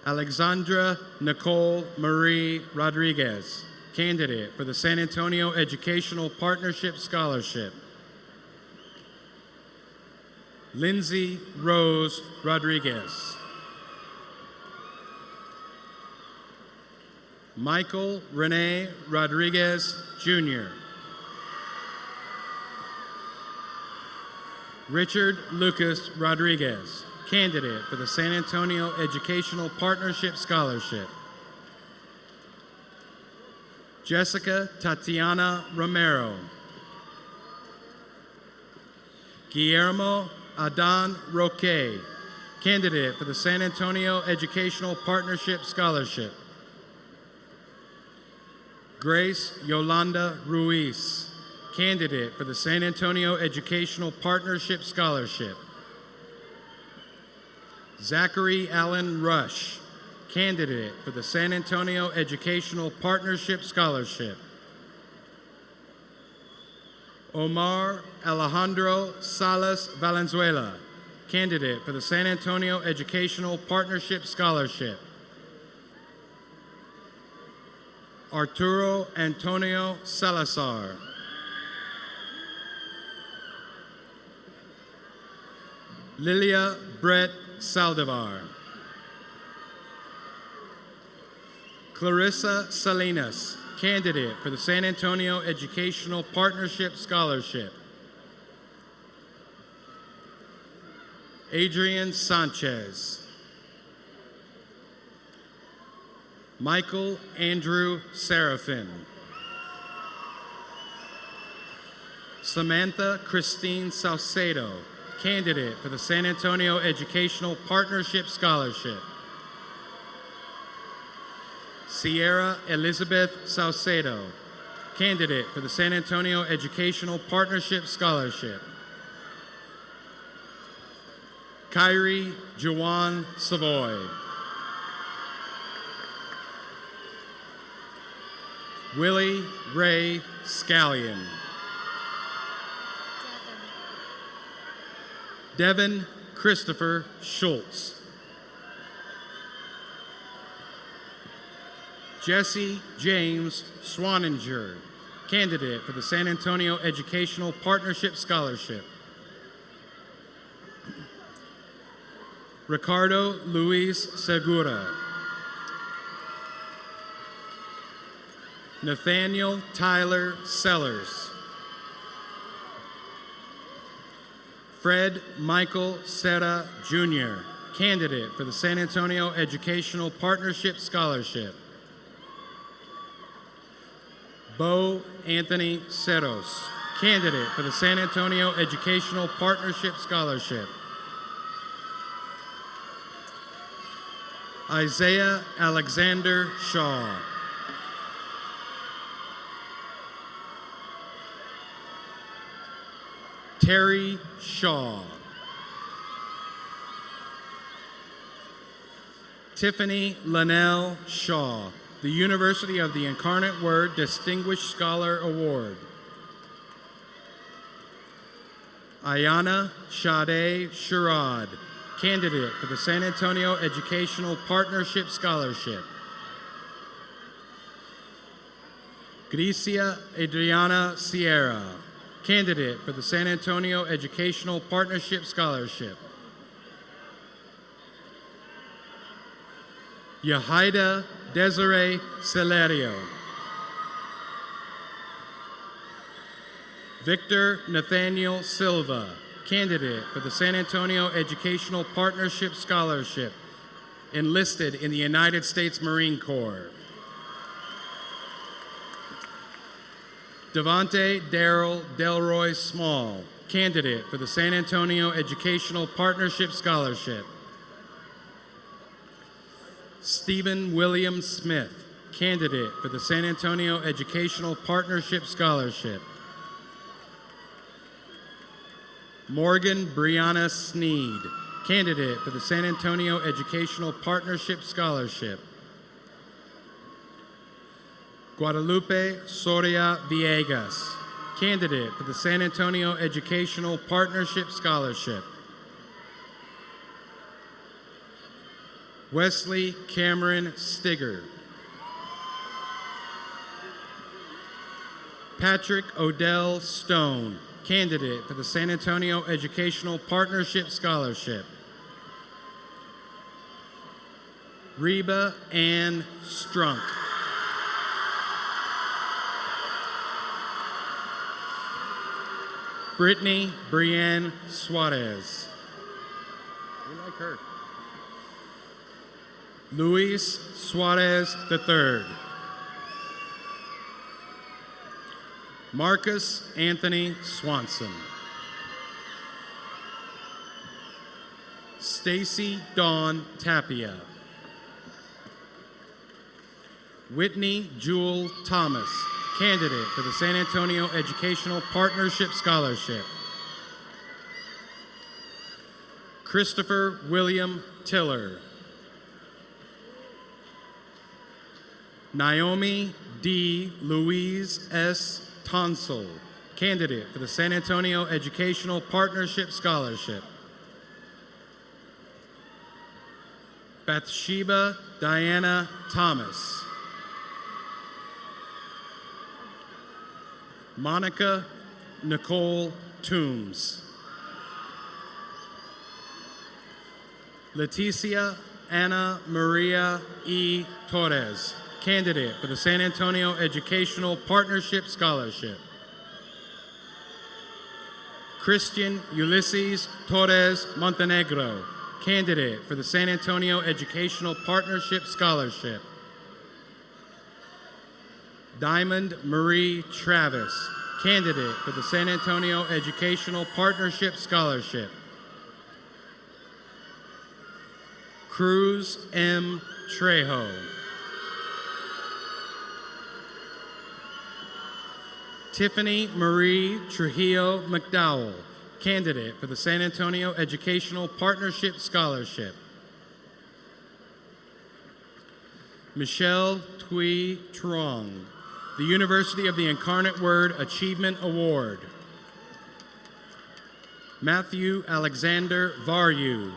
Alexandra Nicole Marie Rodriguez, candidate for the San Antonio Educational Partnership Scholarship. Lindsay Rose Rodriguez. Michael Rene Rodriguez, Jr. Richard Lucas Rodriguez, candidate for the San Antonio Educational Partnership Scholarship. Jessica Tatiana Romero. Guillermo Adan Roque, candidate for the San Antonio Educational Partnership Scholarship. Grace Yolanda Ruiz, candidate for the San Antonio Educational Partnership Scholarship. Zachary Allen Rush, candidate for the San Antonio Educational Partnership Scholarship. Omar Alejandro Salas Valenzuela, candidate for the San Antonio Educational Partnership Scholarship. Arturo Antonio Salazar. Lilia Brett Saldivar. Clarissa Salinas, candidate for the San Antonio Educational Partnership Scholarship. Adrian Sanchez. Michael Andrew Serafin. Samantha Christine Salcedo, candidate for the San Antonio Educational Partnership Scholarship. Sierra Elizabeth Salcedo, candidate for the San Antonio Educational Partnership Scholarship. Kyrie Juwan Savoy. Willie Ray Scallion. Devin Christopher Schultz. Jesse James Swaninger, candidate for the San Antonio Educational Partnership Scholarship. Ricardo Luis Segura. Nathaniel Tyler Sellers. Fred Michael Serra Jr., candidate for the San Antonio Educational Partnership Scholarship. Bo Anthony Ceros, candidate for the San Antonio Educational Partnership Scholarship. Isaiah Alexander Shaw. Terry Shaw. Tiffany Linnell Shaw, the University of the Incarnate Word Distinguished Scholar Award. Ayana Sade Sherrod, candidate for the San Antonio Educational Partnership Scholarship. Gricia Adriana Sierra, candidate for the San Antonio Educational Partnership Scholarship. Yahida Desiree Celerio. Victor Nathaniel Silva, candidate for the San Antonio Educational Partnership Scholarship, enlisted in the United States Marine Corps. Devontae Darrell Delroy Small, candidate for the San Antonio Educational Partnership Scholarship. Stephen William Smith, candidate for the San Antonio Educational Partnership Scholarship. Morgan Brianna Sneed, candidate for the San Antonio Educational Partnership Scholarship. Guadalupe Soria Villegas, candidate for the San Antonio Educational Partnership Scholarship. Wesley Cameron Stigger. Patrick Odell Stone, candidate for the San Antonio Educational Partnership Scholarship. Reba Ann Strunk. Brittany Brienne Suarez. We like her. Luis Suarez III. Marcus Anthony Swanson. Stacy Dawn Tapia. Whitney Jewel Thomas, candidate for the San Antonio Educational Partnership Scholarship. Christopher William Tiller. Naomi D. Louise S. Tonsel, candidate for the San Antonio Educational Partnership Scholarship. Bathsheba Diana Thomas. Monica Nicole Toombs. Leticia Anna Maria E. Torres, candidate for the San Antonio Educational Partnership Scholarship. Christian Ulysses Torres Montenegro, candidate for the San Antonio Educational Partnership Scholarship. Diamond Marie Travis, candidate for the San Antonio Educational Partnership Scholarship. Cruz M. Trejo. Tiffany Marie Trujillo McDowell, candidate for the San Antonio Educational Partnership Scholarship. Michelle Thuy Trong, the University of the Incarnate Word Achievement Award. Matthew Alexander Varyu,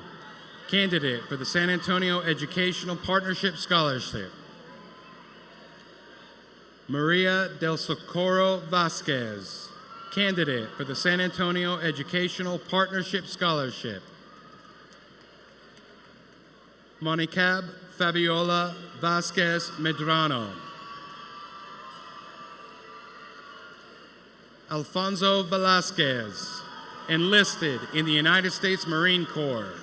candidate for the San Antonio Educational Partnership Scholarship. Maria del Socorro Vasquez, candidate for the San Antonio Educational Partnership Scholarship. Monicab Fabiola Vasquez Medrano. Alfonso Velasquez, enlisted in the United States Marine Corps.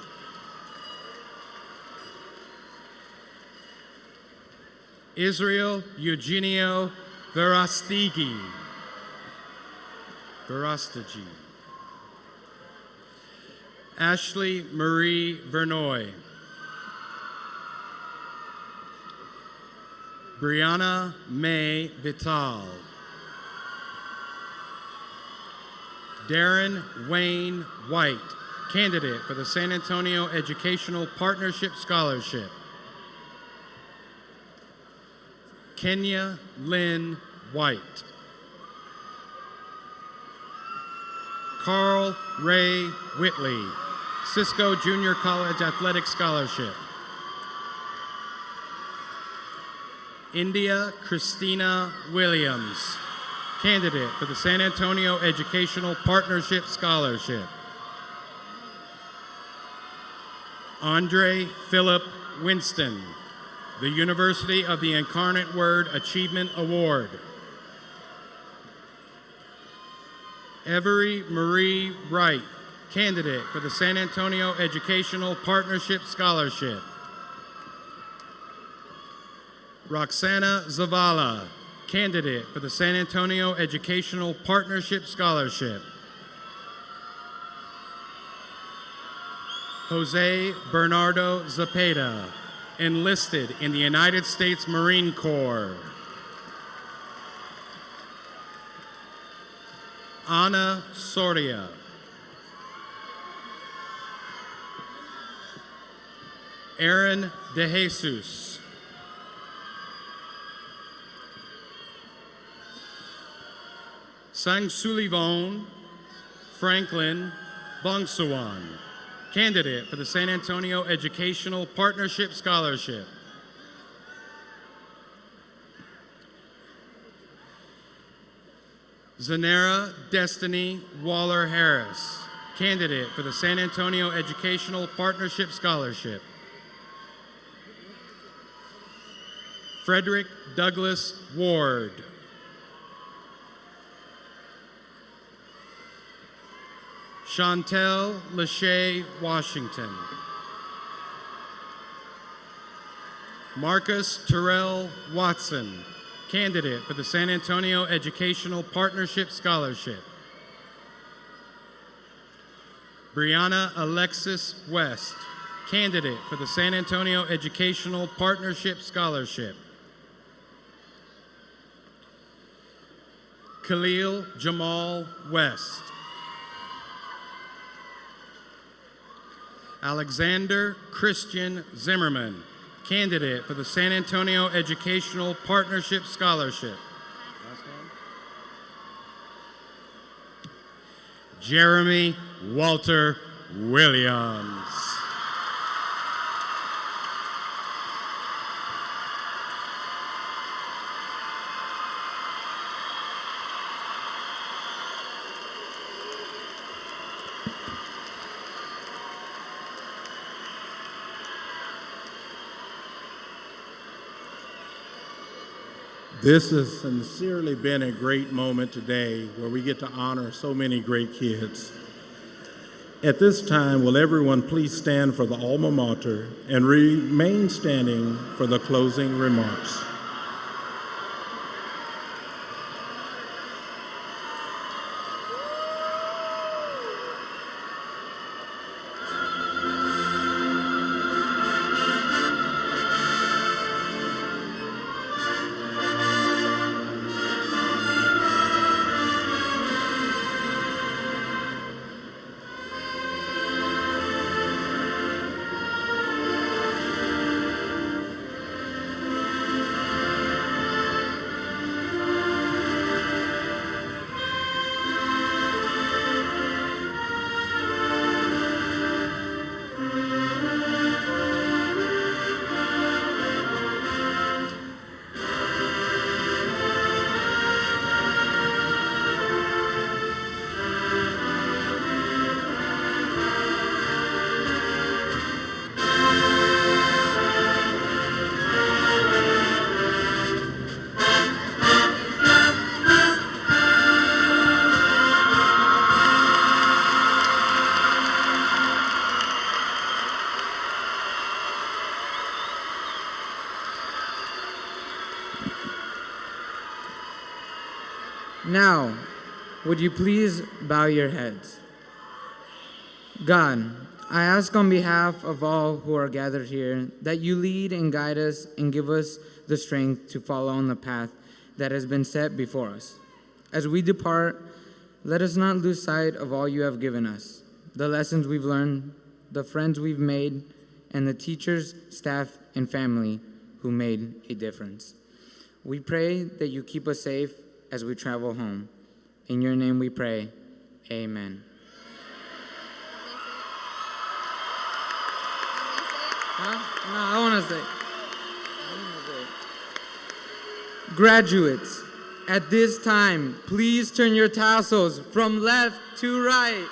Israel Eugenio Verastigi. Ashley Marie Vernoy. Brianna May Vital. Darren Wayne White, candidate for the San Antonio Educational Partnership Scholarship. Kenya Lynn White. Carl Ray Whitley, Cisco Junior College Athletic Scholarship. India Christina Williams, candidate for the San Antonio Educational Partnership Scholarship. Andre Philip Winston, the University of the Incarnate Word Achievement Award. Every Marie Wright, candidate for the San Antonio Educational Partnership Scholarship. Roxana Zavala, candidate for the San Antonio Educational Partnership Scholarship. Jose Bernardo Zapata, enlisted in the United States Marine Corps. Ana Soria. Aaron De Jesus. Sang Sullivan Franklin Bongsuwan, candidate for the San Antonio Educational Partnership Scholarship. Zanera Destiny Waller Harris, candidate for the San Antonio Educational Partnership Scholarship. Frederick Douglas Ward. Chantel Lachey Washington. Marcus Terrell Watson, candidate for the San Antonio Educational Partnership Scholarship. Brianna Alexis West, candidate for the San Antonio Educational Partnership Scholarship. Khalil Jamal West. Alexander Christian Zimmerman, candidate for the San Antonio Educational Partnership Scholarship. Jeremy Walter Williams. This has sincerely been a great moment today where we get to honor so many great kids. At this time, will everyone please stand for the alma mater and remain standing for the closing remarks. Now, would you please bow your heads? God, I ask on behalf of all who are gathered here that you lead and guide us and give us the strength to follow on the path that has been set before us. As we depart, let us not lose sight of all you have given us, the lessons we've learned, the friends we've made, and the teachers, staff, and family who made a difference. We pray that you keep us safe as we travel home. In your name we pray, amen. Huh? No, I want to say. Graduates, at this time, please turn your tassels from left to right.